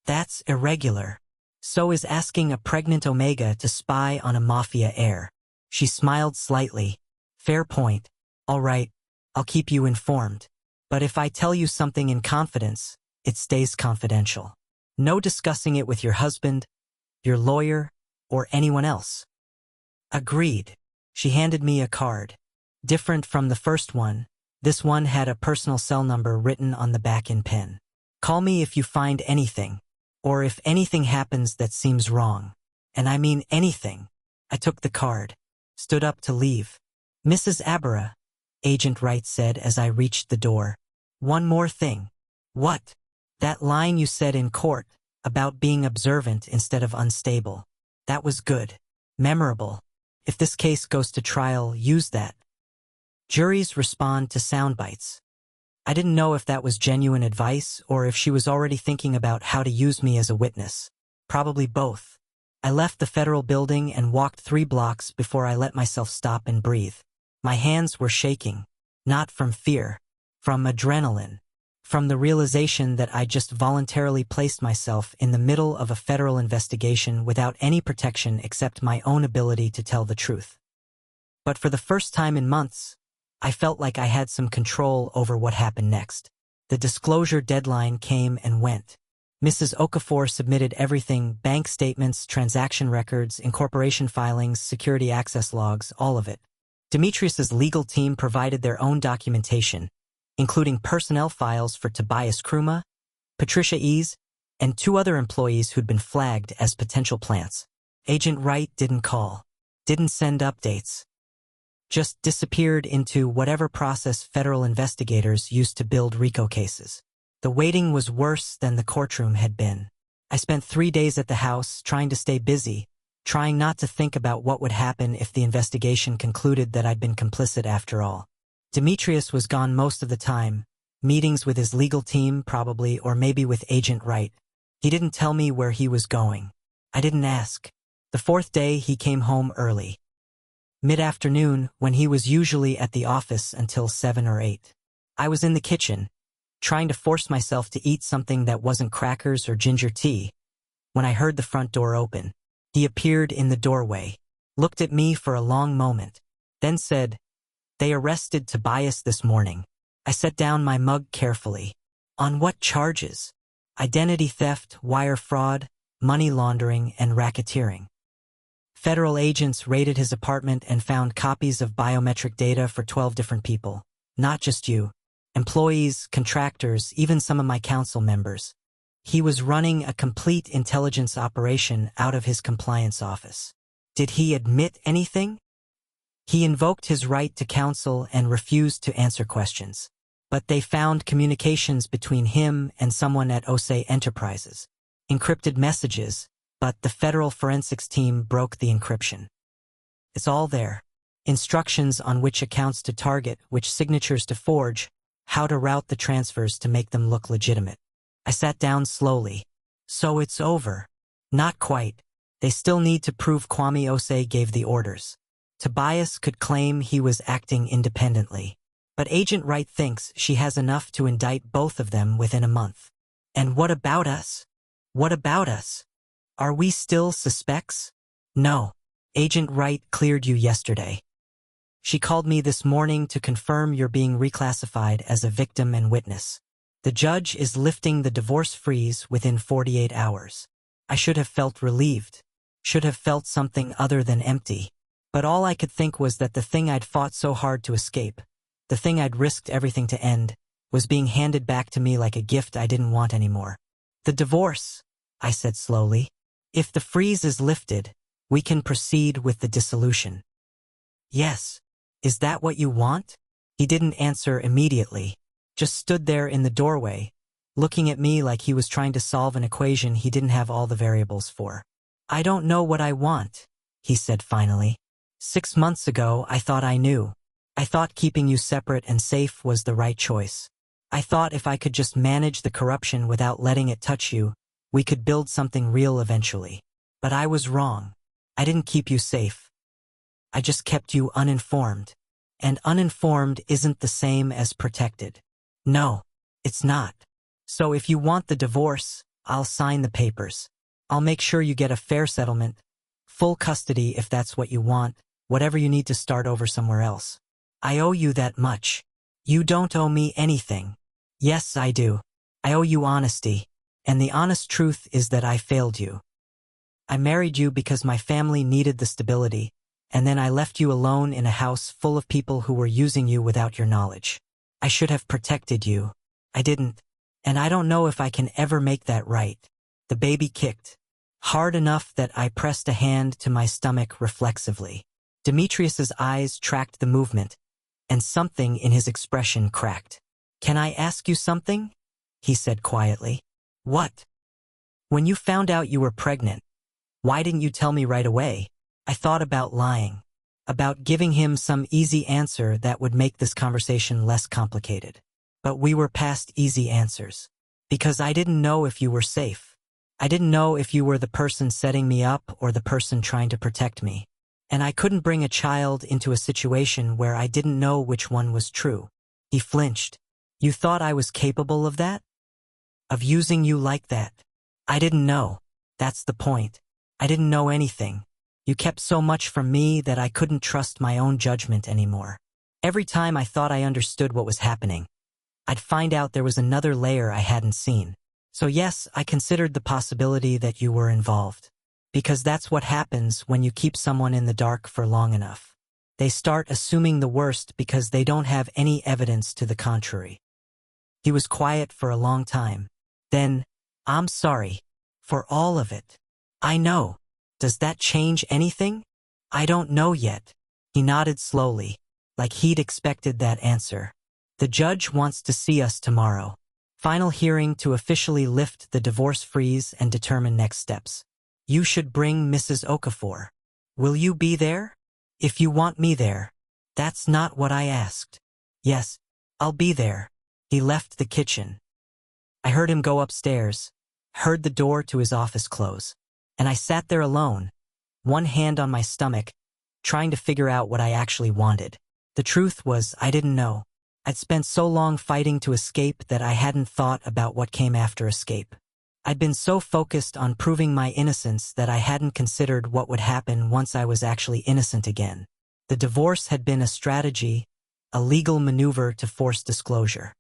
A: That's irregular. So is asking a pregnant Omega to spy on a Mafia heir. She smiled slightly. Fair point. All right, I'll keep you informed. But if I tell you something in confidence, it stays confidential. No discussing it with your husband, your lawyer, or anyone else. Agreed. She handed me a card. Different from the first one, this one had a personal cell number written on the back in pen. Call me if you find anything, or if anything happens that seems wrong. And I mean anything. I took the card, stood up to leave. Mrs. Abara, Agent Wright said as I reached the door. One more thing. What? That line you said in court, about being observant instead of unstable. That was good. Memorable. If this case goes to trial, use that. Juries respond to sound bites. I didn't know if that was genuine advice or if she was already thinking about how to use me as a witness. Probably both. I left the federal building and walked 3 blocks before I let myself stop and breathe. My hands were shaking, not from fear, from adrenaline, from the realization that I just voluntarily placed myself in the middle of a federal investigation without any protection except my own ability to tell the truth. But for the first time in months, I felt like I had some control over what happened next. The disclosure deadline came and went. Mrs. Okafor submitted everything: bank statements, transaction records, incorporation filings, security access logs, all of it. Demetrius's legal team provided their own documentation, including personnel files for Tobias Kruma, Patricia Ease, and 2 other employees who'd been flagged as potential plants. Agent Wright didn't call, didn't send updates, just disappeared into whatever process federal investigators used to build RICO cases. The waiting was worse than the courtroom had been. I spent 3 days at the house trying to stay busy, trying not to think about what would happen if the investigation concluded that I'd been complicit after all. Demetrius was gone most of the time, meetings with his legal team probably, or maybe with Agent Wright. He didn't tell me where he was going. I didn't ask. The 4th day he came home early. Mid-afternoon, when he was usually at the office until 7 or 8. I was in the kitchen, trying to force myself to eat something that wasn't crackers or ginger tea, when I heard the front door open. He appeared in the doorway, looked at me for a long moment, then said, "They arrested Tobias this morning." I set down my mug carefully. On what charges? Identity theft, wire fraud, money laundering, and racketeering. Federal agents raided his apartment and found copies of biometric data for 12 different people. Not just you. Employees, contractors, even some of my council members. He was running a complete intelligence operation out of his compliance office. Did he admit anything? He invoked his right to counsel and refused to answer questions. But they found communications between him and someone at Osei Enterprises. Encrypted messages, but the federal forensics team broke the encryption. It's all there. Instructions on which accounts to target, which signatures to forge, how to route the transfers to make them look legitimate. I sat down slowly. So it's over. Not quite. They still need to prove Kwame Osei gave the orders. Tobias could claim he was acting independently. But Agent Wright thinks she has enough to indict both of them within a month. And what about us? What about us? Are we still suspects? No. Agent Wright cleared you yesterday. She called me this morning to confirm you're being reclassified as a victim and witness. The judge is lifting the divorce freeze within 48 hours. I should have felt relieved. Should have felt something other than empty. But all I could think was that the thing I'd fought so hard to escape, the thing I'd risked everything to end, was being handed back to me like a gift I didn't want anymore. The divorce, I said slowly. If the freeze is lifted, we can proceed with the dissolution. Yes. Is that what you want? He didn't answer immediately, just stood there in the doorway, looking at me like he was trying to solve an equation he didn't have all the variables for. I don't know what I want, he said finally. 6 months ago, I thought I knew. I thought keeping you separate and safe was the right choice. I thought if I could just manage the corruption without letting it touch you, we could build something real eventually. But I was wrong. I didn't keep you safe. I just kept you uninformed. And uninformed isn't the same as protected. No, it's not. So if you want the divorce, I'll sign the papers. I'll make sure you get a fair settlement, full custody if that's what you want, whatever you need to start over somewhere else. I owe you that much. You don't owe me anything. Yes, I do. I owe you honesty. And the honest truth is that I failed you. I married you because my family needed the stability, and then I left you alone in a house full of people who were using you without your knowledge. I should have protected you. I didn't. And I don't know if I can ever make that right. The baby kicked. Hard enough that I pressed a hand to my stomach reflexively. Demetrius's eyes tracked the movement, and something in his expression cracked. Can I ask you something? He said quietly. What? When you found out you were pregnant, why didn't you tell me right away? I thought about lying, about giving him some easy answer that would make this conversation less complicated. But we were past easy answers. Because I didn't know if you were safe. I didn't know if you were the person setting me up or the person trying to protect me. And I couldn't bring a child into a situation where I didn't know which one was true. He flinched. You thought I was capable of that? Of using you like that? I didn't know. That's the point. I didn't know anything. You kept so much from me that I couldn't trust my own judgment anymore. Every time I thought I understood what was happening, I'd find out there was another layer I hadn't seen. So yes, I considered the possibility that you were involved. Because that's what happens when you keep someone in the dark for long enough. They start assuming the worst because they don't have any evidence to the contrary. He was quiet for a long time. Then, I'm sorry. For all of it. I know. Does that change anything? I don't know yet. He nodded slowly, like he'd expected that answer. The judge wants to see us tomorrow. Final hearing to officially lift the divorce freeze and determine next steps. You should bring Mrs. Okafor. Will you be there? If you want me there. That's not what I asked. Yes, I'll be there. He left the kitchen. I heard him go upstairs, heard the door to his office close, and I sat there alone, one hand on my stomach, trying to figure out what I actually wanted. The truth was, I didn't know. I'd spent so long fighting to escape that I hadn't thought about what came after escape. I'd been so focused on proving my innocence that I hadn't considered what would happen once I was actually innocent again. The divorce had been a strategy, a legal maneuver to force disclosure.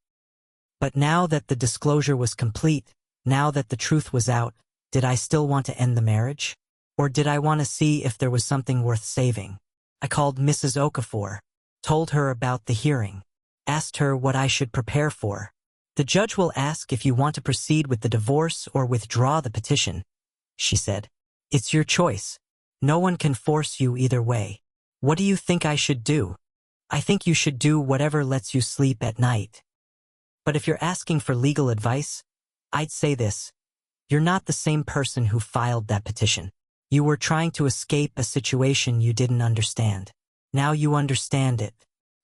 A: But now that the disclosure was complete, now that the truth was out, did I still want to end the marriage? Or did I want to see if there was something worth saving? I called Mrs. Okafor, told her about the hearing, asked her what I should prepare for. The judge will ask if you want to proceed with the divorce or withdraw the petition, she said. It's your choice. No one can force you either way. What do you think I should do? I think you should do whatever lets you sleep at night. But if you're asking for legal advice, I'd say this. You're not the same person who filed that petition. You were trying to escape a situation you didn't understand. Now you understand it.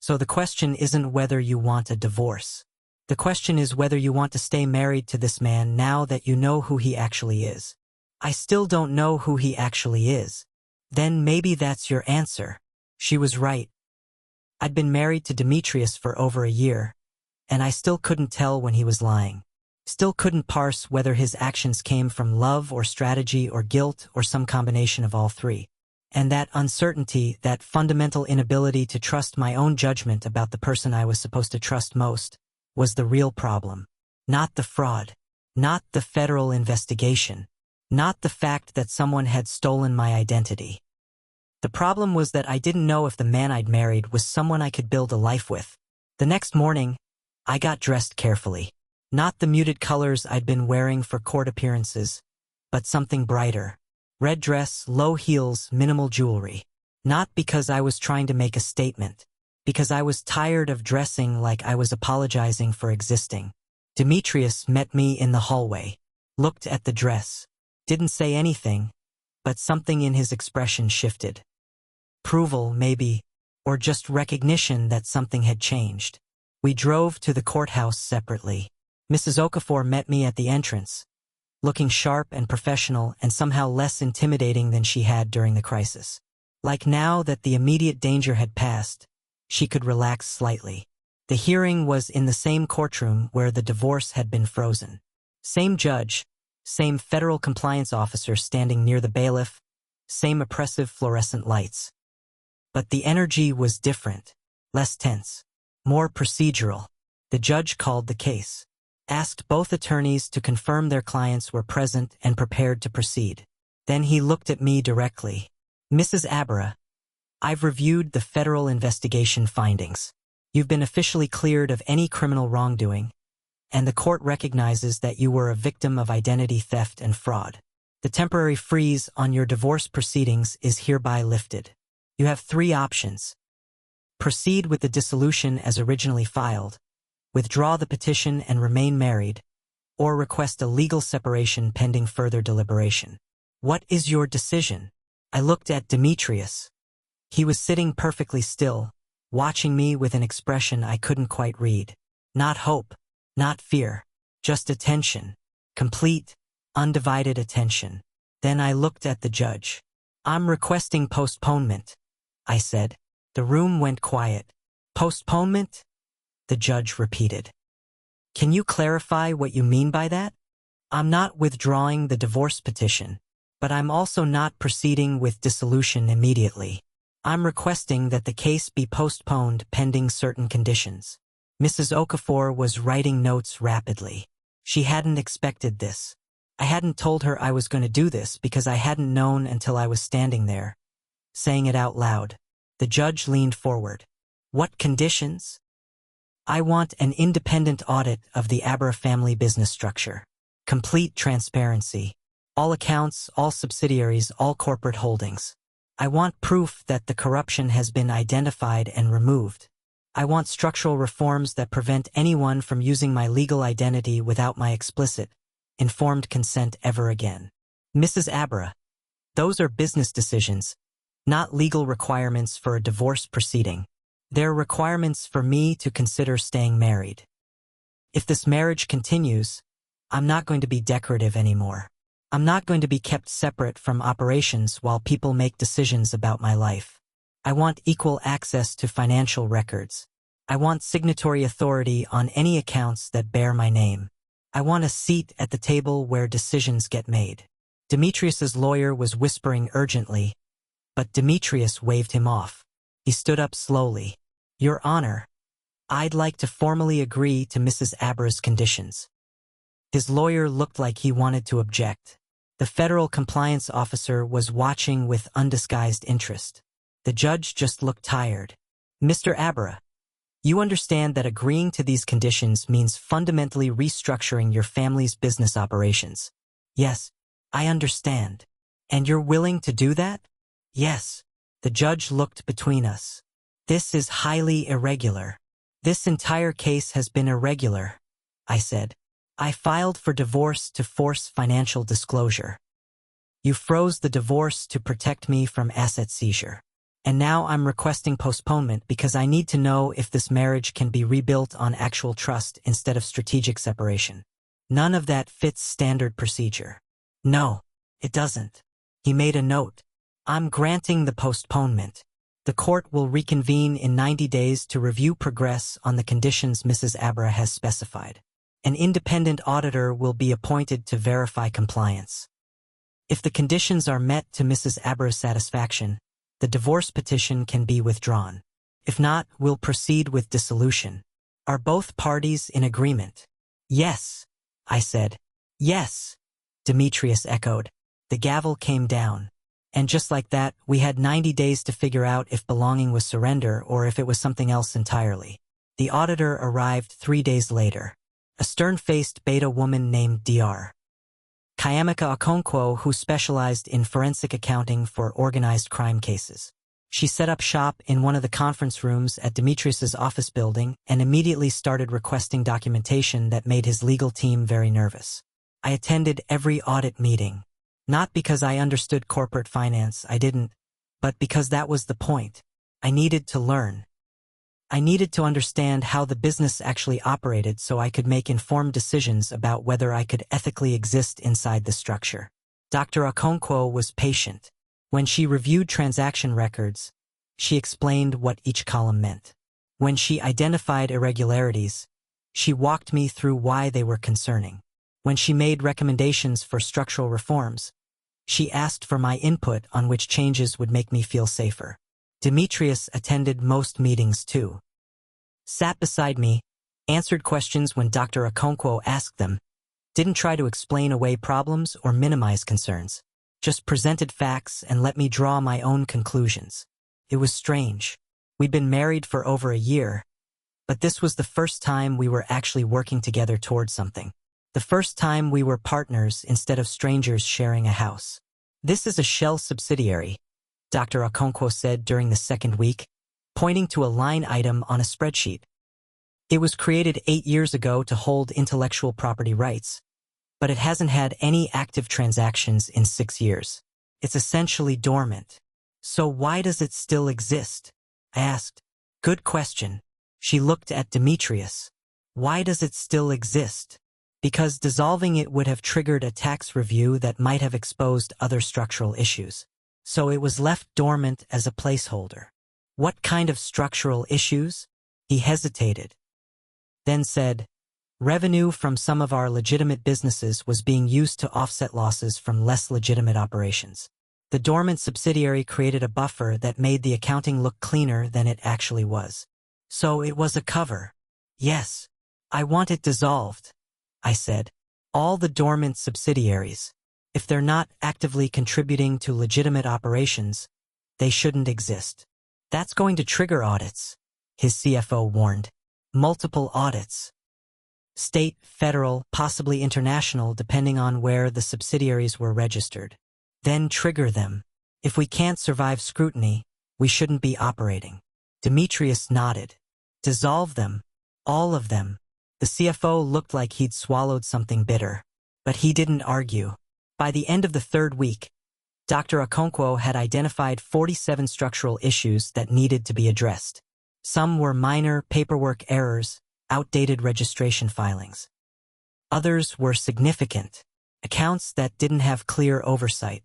A: So the question isn't whether you want a divorce. The question is whether you want to stay married to this man now that you know who he actually is. I still don't know who he actually is. Then maybe that's your answer. She was right. I'd been married to Demetrius for over a year, and I still couldn't tell when he was lying. Still couldn't parse whether his actions came from love or strategy or guilt or some combination of all three. And that uncertainty, that fundamental inability to trust my own judgment about the person I was supposed to trust most, was the real problem. Not the fraud. Not the federal investigation. Not the fact that someone had stolen my identity. The problem was that I didn't know if the man I'd married was someone I could build a life with. The next morning, I got dressed carefully. Not the muted colors I'd been wearing for court appearances, but something brighter. Red dress, low heels, minimal jewelry. Not because I was trying to make a statement, because I was tired of dressing like I was apologizing for existing. Demetrius met me in the hallway, looked at the dress, didn't say anything, but something in his expression shifted. Approval, maybe, or just recognition that something had changed. We drove to the courthouse separately. Mrs. Okafor met me at the entrance, looking sharp and professional and somehow less intimidating than she had during the crisis. Like now that the immediate danger had passed, she could relax slightly. The hearing was in the same courtroom where the divorce had been frozen. Same judge, same federal compliance officer standing near the bailiff, same oppressive fluorescent lights. But the energy was different, less tense, more procedural. The judge called the case, asked both attorneys to confirm their clients were present and prepared to proceed. Then he looked at me directly. Mrs. Abara, I've reviewed the federal investigation findings. You've been officially cleared of any criminal wrongdoing, and the court recognizes that you were a victim of identity theft and fraud. The temporary freeze on your divorce proceedings is hereby lifted. You have three options. Proceed with the dissolution as originally filed, withdraw the petition and remain married, or request a legal separation pending further deliberation. What is your decision? I looked at Demetrius. He was sitting perfectly still, watching me with an expression I couldn't quite read. Not hope, not fear, just attention. Complete, undivided attention. Then I looked at the judge. "I'm requesting postponement," I said. The room went quiet. "Postponement?" the judge repeated. "Can you clarify what you mean by that?" "I'm not withdrawing the divorce petition, but I'm also not proceeding with dissolution immediately. I'm requesting that the case be postponed pending certain conditions." Mrs. Okafor was writing notes rapidly. She hadn't expected this. I hadn't told her I was going to do this because I hadn't known until I was standing there, saying it out loud. The judge leaned forward. "What conditions?" "I want an independent audit of the Abara family business structure. Complete transparency. All accounts, all subsidiaries, all corporate holdings. I want proof that the corruption has been identified and removed. I want structural reforms that prevent anyone from using my legal identity without my explicit, informed consent ever again." "Mrs. Abara, those are business decisions, not legal requirements for a divorce proceeding. They're requirements for me to consider staying married. If this marriage continues, I'm not going to be decorative anymore. I'm not going to be kept separate from operations while people make decisions about my life. I want equal access to financial records. I want signatory authority on any accounts that bear my name. I want a seat at the table where decisions get made." Demetrius's lawyer was whispering urgently, but Demetrius waved him off. He stood up slowly. "Your Honor, I'd like to formally agree to Mrs. Abara's conditions." His lawyer looked like he wanted to object. The federal compliance officer was watching with undisguised interest. The judge just looked tired. "Mr. Abara, you understand that agreeing to these conditions means fundamentally restructuring your family's business operations." "Yes, I understand." "And you're willing to do that?" "Yes." The judge looked between us. "This is highly irregular." "This entire case has been irregular," I said. "I filed for divorce to force financial disclosure. You froze the divorce to protect me from asset seizure. And now I'm requesting postponement because I need to know if this marriage can be rebuilt on actual trust instead of strategic separation. None of that fits standard procedure." "No, it doesn't." He made a note. "I'm granting the postponement. The court will reconvene in 90 days to review progress on the conditions Mrs. Abara has specified. An independent auditor will be appointed to verify compliance. If the conditions are met to Mrs. Abara's satisfaction, the divorce petition can be withdrawn. If not, we'll proceed with dissolution. Are both parties in agreement?" "Yes," I said. "Yes," Demetrius echoed. The gavel came down. And just like that, we had 90 days to figure out if belonging was surrender or if it was something else entirely. The auditor arrived 3 days later. A stern-faced beta woman named Dr. Kayamika Okonkwo, who specialized in forensic accounting for organized crime cases. She set up shop in one of the conference rooms at Demetrius's office building and immediately started requesting documentation that made his legal team very nervous. I attended every audit meeting. Not because I understood corporate finance, I didn't, but because that was the point. I needed to learn. I needed to understand how the business actually operated so I could make informed decisions about whether I could ethically exist inside the structure. Dr. Okonkwo was patient. When she reviewed transaction records, she explained what each column meant. When she identified irregularities, she walked me through why they were concerning. When she made recommendations for structural reforms, she asked for my input on which changes would make me feel safer. Demetrius attended most meetings too. Sat beside me, answered questions when Dr. Okonkwo asked them, didn't try to explain away problems or minimize concerns, just presented facts and let me draw my own conclusions. It was strange. We'd been married for over a year, but this was the first time we were actually working together towards something. The first time we were partners instead of strangers sharing a house. "This is a shell subsidiary," Dr. Okonkwo said during the second week, pointing to a line item on a spreadsheet. "It was created 8 years ago to hold intellectual property rights, but it hasn't had any active transactions in 6 years. It's essentially dormant. So why does it still exist?" I asked. "Good question." She looked at Demetrius. "Why does it still exist?" because dissolving it would have triggered a tax review that might have exposed other structural issues. So it was left dormant as a placeholder. What kind of structural issues? He hesitated, then said, revenue from some of our legitimate businesses was being used to offset losses from less legitimate operations. The dormant subsidiary created a buffer that made the accounting look cleaner than it actually was. So it was a cover. Yes, I want it dissolved, I said. All the dormant subsidiaries, if they're not actively contributing to legitimate operations, they shouldn't exist. That's going to trigger audits, his CFO warned. Multiple audits. State, federal, possibly international, depending on where the subsidiaries were registered. Then trigger them. If we can't survive scrutiny, we shouldn't be operating. Demetrius nodded. Dissolve them. All of them. The CFO looked like he'd swallowed something bitter. But he didn't argue. By the end of the third week, Dr. Okonkwo had identified 47 structural issues that needed to be addressed. Some were minor paperwork errors, outdated registration filings. Others were significant, accounts that didn't have clear oversight,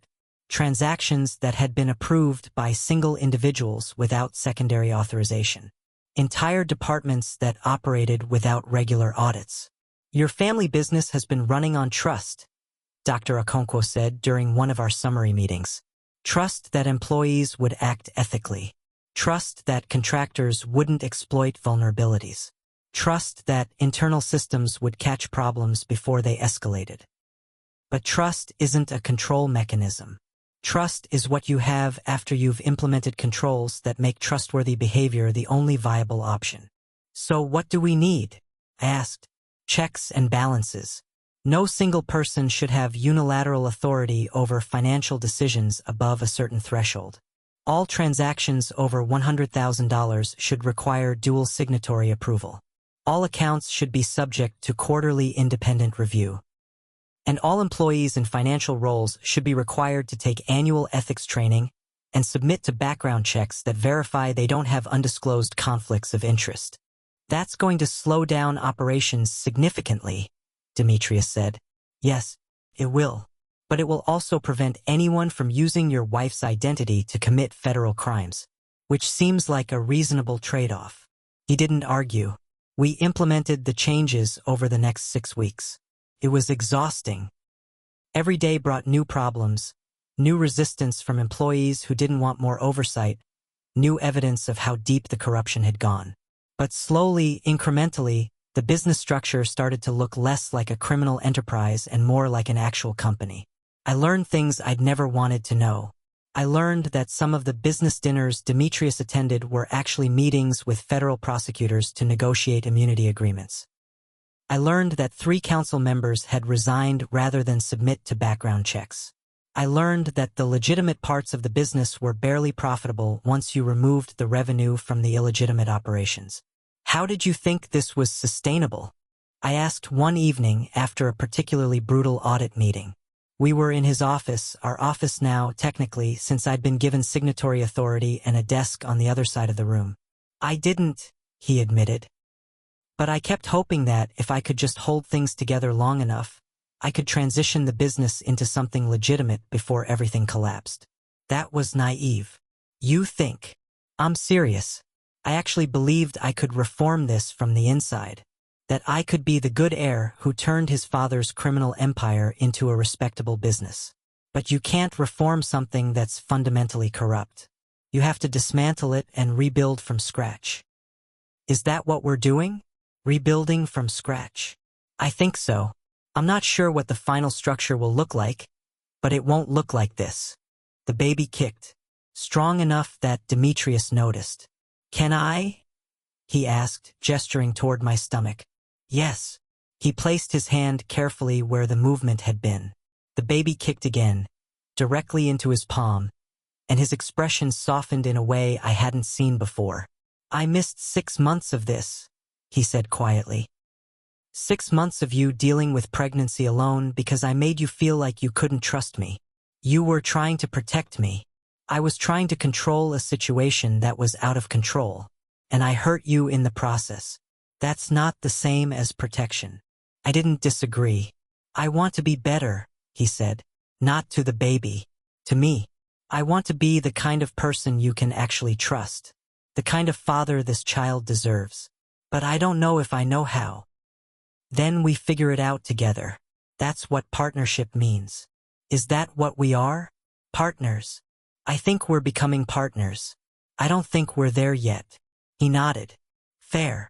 A: transactions that had been approved by single individuals without secondary authorization, entire departments that operated without regular audits. Your family business has been running on trust, Dr. Okonkwo said during one of our summary meetings. Trust that employees would act ethically. Trust that contractors wouldn't exploit vulnerabilities. Trust that internal systems would catch problems before they escalated. But trust isn't a control mechanism. Trust is what you have after you've implemented controls that make trustworthy behavior the only viable option. So what do we need? I asked. Checks and balances. No single person should have unilateral authority over financial decisions above a certain threshold. All transactions over $100,000 should require dual signatory approval. All accounts should be subject to quarterly independent review. And all employees in financial roles should be required to take annual ethics training and submit to background checks that verify they don't have undisclosed conflicts of interest. That's going to slow down operations significantly, Demetrius said. Yes, it will. But it will also prevent anyone from using your wife's identity to commit federal crimes, which seems like a reasonable trade-off. He didn't argue. We implemented the changes over the next 6 weeks. It was exhausting. Every day brought new problems, new resistance from employees who didn't want more oversight, new evidence of how deep the corruption had gone. But slowly, incrementally, the business structure started to look less like a criminal enterprise and more like an actual company. I learned things I'd never wanted to know. I learned that some of the business dinners Demetrius attended were actually meetings with federal prosecutors to negotiate immunity agreements. I learned that 3 council members had resigned rather than submit to background checks. I learned that the legitimate parts of the business were barely profitable once you removed the revenue from the illegitimate operations. How did you think this was sustainable? I asked one evening after a particularly brutal audit meeting. We were in his office, our office now, technically, since I'd been given signatory authority and a desk on the other side of the room. I didn't, he admitted. But I kept hoping that, if I could just hold things together long enough, I could transition the business into something legitimate before everything collapsed. That was naive. You think. I'm serious. I actually believed I could reform this from the inside. That I could be the good heir who turned his father's criminal empire into a respectable business. But you can't reform something that's fundamentally corrupt. You have to dismantle it and rebuild from scratch. Is that what we're doing? Rebuilding from scratch? I think so. I'm not sure what the final structure will look like, but it won't look like this. The baby kicked, strong enough that Demetrius noticed. Can I? He asked, gesturing toward my stomach. Yes. He placed his hand carefully where the movement had been. The baby kicked again, directly into his palm, and his expression softened in a way I hadn't seen before. I missed 6 months of this, he said quietly. 6 months of you dealing with pregnancy alone because I made you feel like you couldn't trust me. You were trying to protect me. I was trying to control a situation that was out of control, and I hurt you in the process. That's not the same as protection. I didn't disagree. I want to be better, he said. Not to the baby. To me. I want to be the kind of person you can actually trust. The kind of father this child deserves. But I don't know if I know how. Then we figure it out together. That's what partnership means. Is that what we are? Partners. I think we're becoming partners. I don't think we're there yet. He nodded. Fair.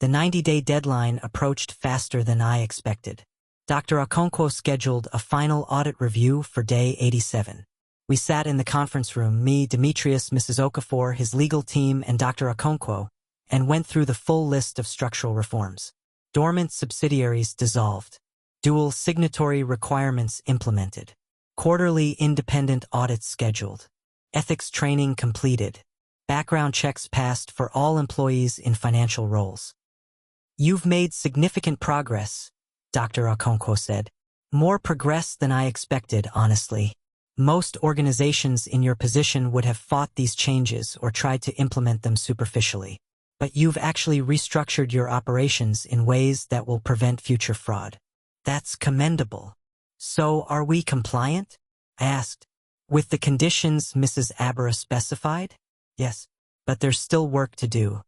A: The 90-day deadline approached faster than I expected. Dr. Okonkwo scheduled a final audit review for day 87. We sat in the conference room, me, Demetrius, Mrs. Okafor, his legal team, and Dr. Okonkwo, and went through the full list of structural reforms. Dormant subsidiaries dissolved. Dual signatory requirements implemented. Quarterly independent audits scheduled. Ethics training completed. Background checks passed for all employees in financial roles. You've made significant progress, Dr. Okonkwo said. More progress than I expected, honestly. Most organizations in your position would have fought these changes or tried to implement them superficially. But you've actually restructured your operations in ways that will prevent future fraud. That's commendable. So are we compliant? I asked. With the conditions Mrs. Abara specified? Yes, but there's still work to do.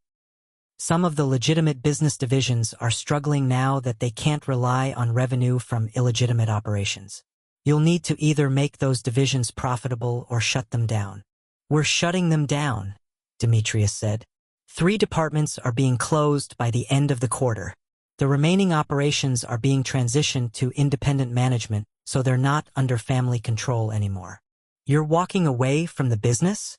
A: Some of the legitimate business divisions are struggling now that they can't rely on revenue from illegitimate operations. You'll need to either make those divisions profitable or shut them down. We're shutting them down, Demetrius said. 3 departments are being closed by the end of the quarter. The remaining operations are being transitioned to independent management, so they're not under family control anymore. You're walking away from the business?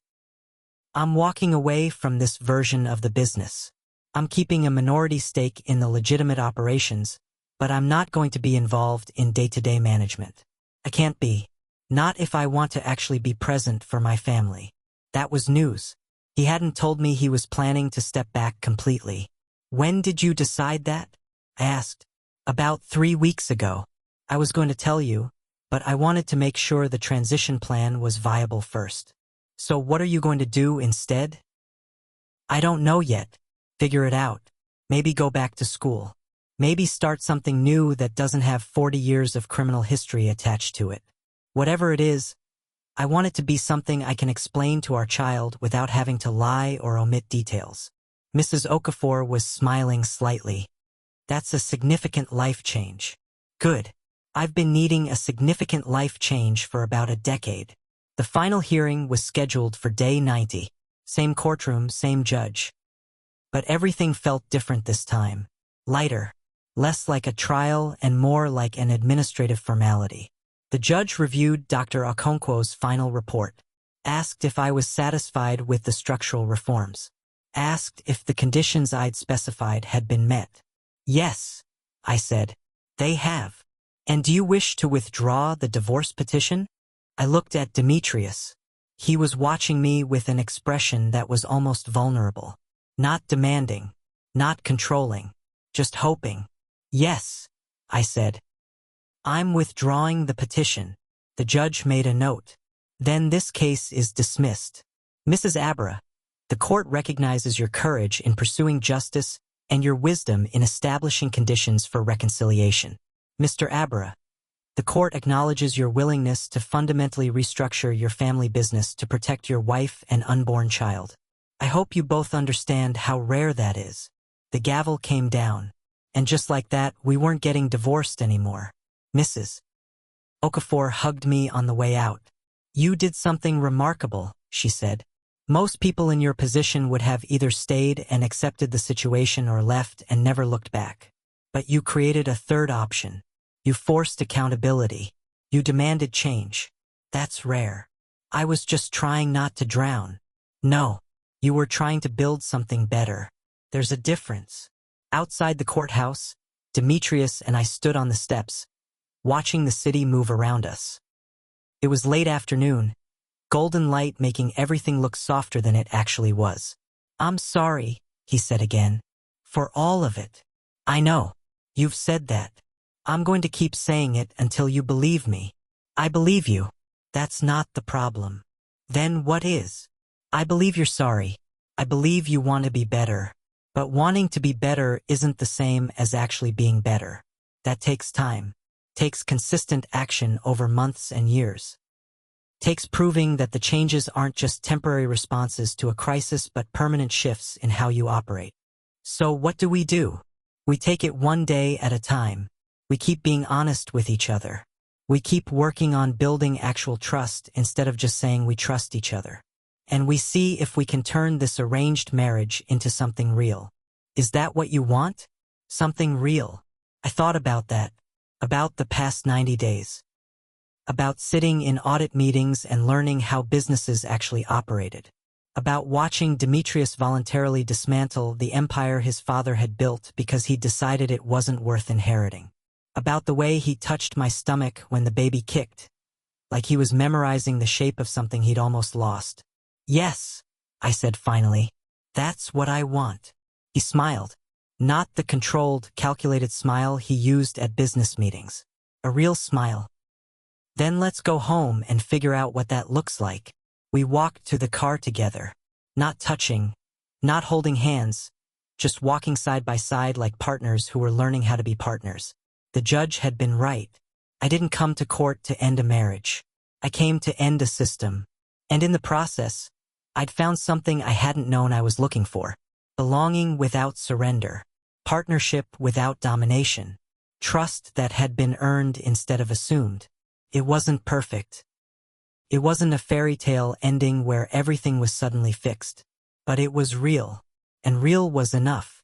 A: I'm walking away from this version of the business. I'm keeping a minority stake in the legitimate operations, but I'm not going to be involved in day-to-day management. I can't be. Not if I want to actually be present for my family. That was news. He hadn't told me he was planning to step back completely. When did you decide that? I asked. About 3 weeks ago. I was going to tell you, but I wanted to make sure the transition plan was viable first. So what are you going to do instead? I don't know yet. Figure it out. Maybe go back to school. Maybe start something new that doesn't have 40 years of criminal history attached to it. Whatever it is, I want it to be something I can explain to our child without having to lie or omit details. Mrs. Okafor was smiling slightly. That's a significant life change. Good. I've been needing a significant life change for about a decade. The final hearing was scheduled for day 90. Same courtroom, same judge. But everything felt different this time. Lighter. Less like a trial and more like an administrative formality. The judge reviewed Dr. Okonkwo's final report. Asked if I was satisfied with the structural reforms. Asked if the conditions I'd specified had been met. Yes, I said. They have. And do you wish to withdraw the divorce petition? I looked at Demetrius. He was watching me with an expression that was almost vulnerable. Not demanding. Not controlling. Just hoping. Yes, I said. I'm withdrawing the petition. The judge made a note. Then this case is dismissed. Mrs. Abara, the court recognizes your courage in pursuing justice and your wisdom in establishing conditions for reconciliation. Mr. Abara, the court acknowledges your willingness to fundamentally restructure your family business to protect your wife and unborn child. I hope you both understand how rare that is. The gavel came down. And just like that, we weren't getting divorced anymore. Mrs. Okafor hugged me on the way out. You did something remarkable, she said. Most people in your position would have either stayed and accepted the situation or left and never looked back. But you created a third option. You forced accountability. You demanded change. That's rare. I was just trying not to drown. No, you were trying to build something better. There's a difference. Outside the courthouse, Demetrius and I stood on the steps, watching the city move around us. It was late afternoon, golden light making everything look softer than it actually was. I'm sorry, he said again, for all of it. I know, you've said that. I'm going to keep saying it until you believe me. I believe you. That's not the problem. Then what is? I believe you're sorry. I believe you want to be better. But wanting to be better isn't the same as actually being better. That takes time. Takes consistent action over months and years. Takes proving that the changes aren't just temporary responses to a crisis but permanent shifts in how you operate. So what do? We take it one day at a time. We keep being honest with each other. We keep working on building actual trust instead of just saying we trust each other. And we see if we can turn this arranged marriage into something real. Is that what you want? Something real. I thought about that. About the past 90 days. About sitting in audit meetings and learning how businesses actually operated. About watching Demetrius voluntarily dismantle the empire his father had built because he decided it wasn't worth inheriting. About the way he touched my stomach when the baby kicked, like he was memorizing the shape of something he'd almost lost. Yes, I said finally. That's what I want. He smiled. Not the controlled, calculated smile he used at business meetings. A real smile. Then let's go home and figure out what that looks like. We walked to the car together. Not touching, not holding hands, just walking side by side like partners who were learning how to be partners. The judge had been right. I didn't come to court to end a marriage. I came to end a system. And in the process, I'd found something I hadn't known I was looking for. Belonging without surrender. Partnership without domination. Trust that had been earned instead of assumed. It wasn't perfect. It wasn't a fairy tale ending where everything was suddenly fixed. But it was real. And real was enough.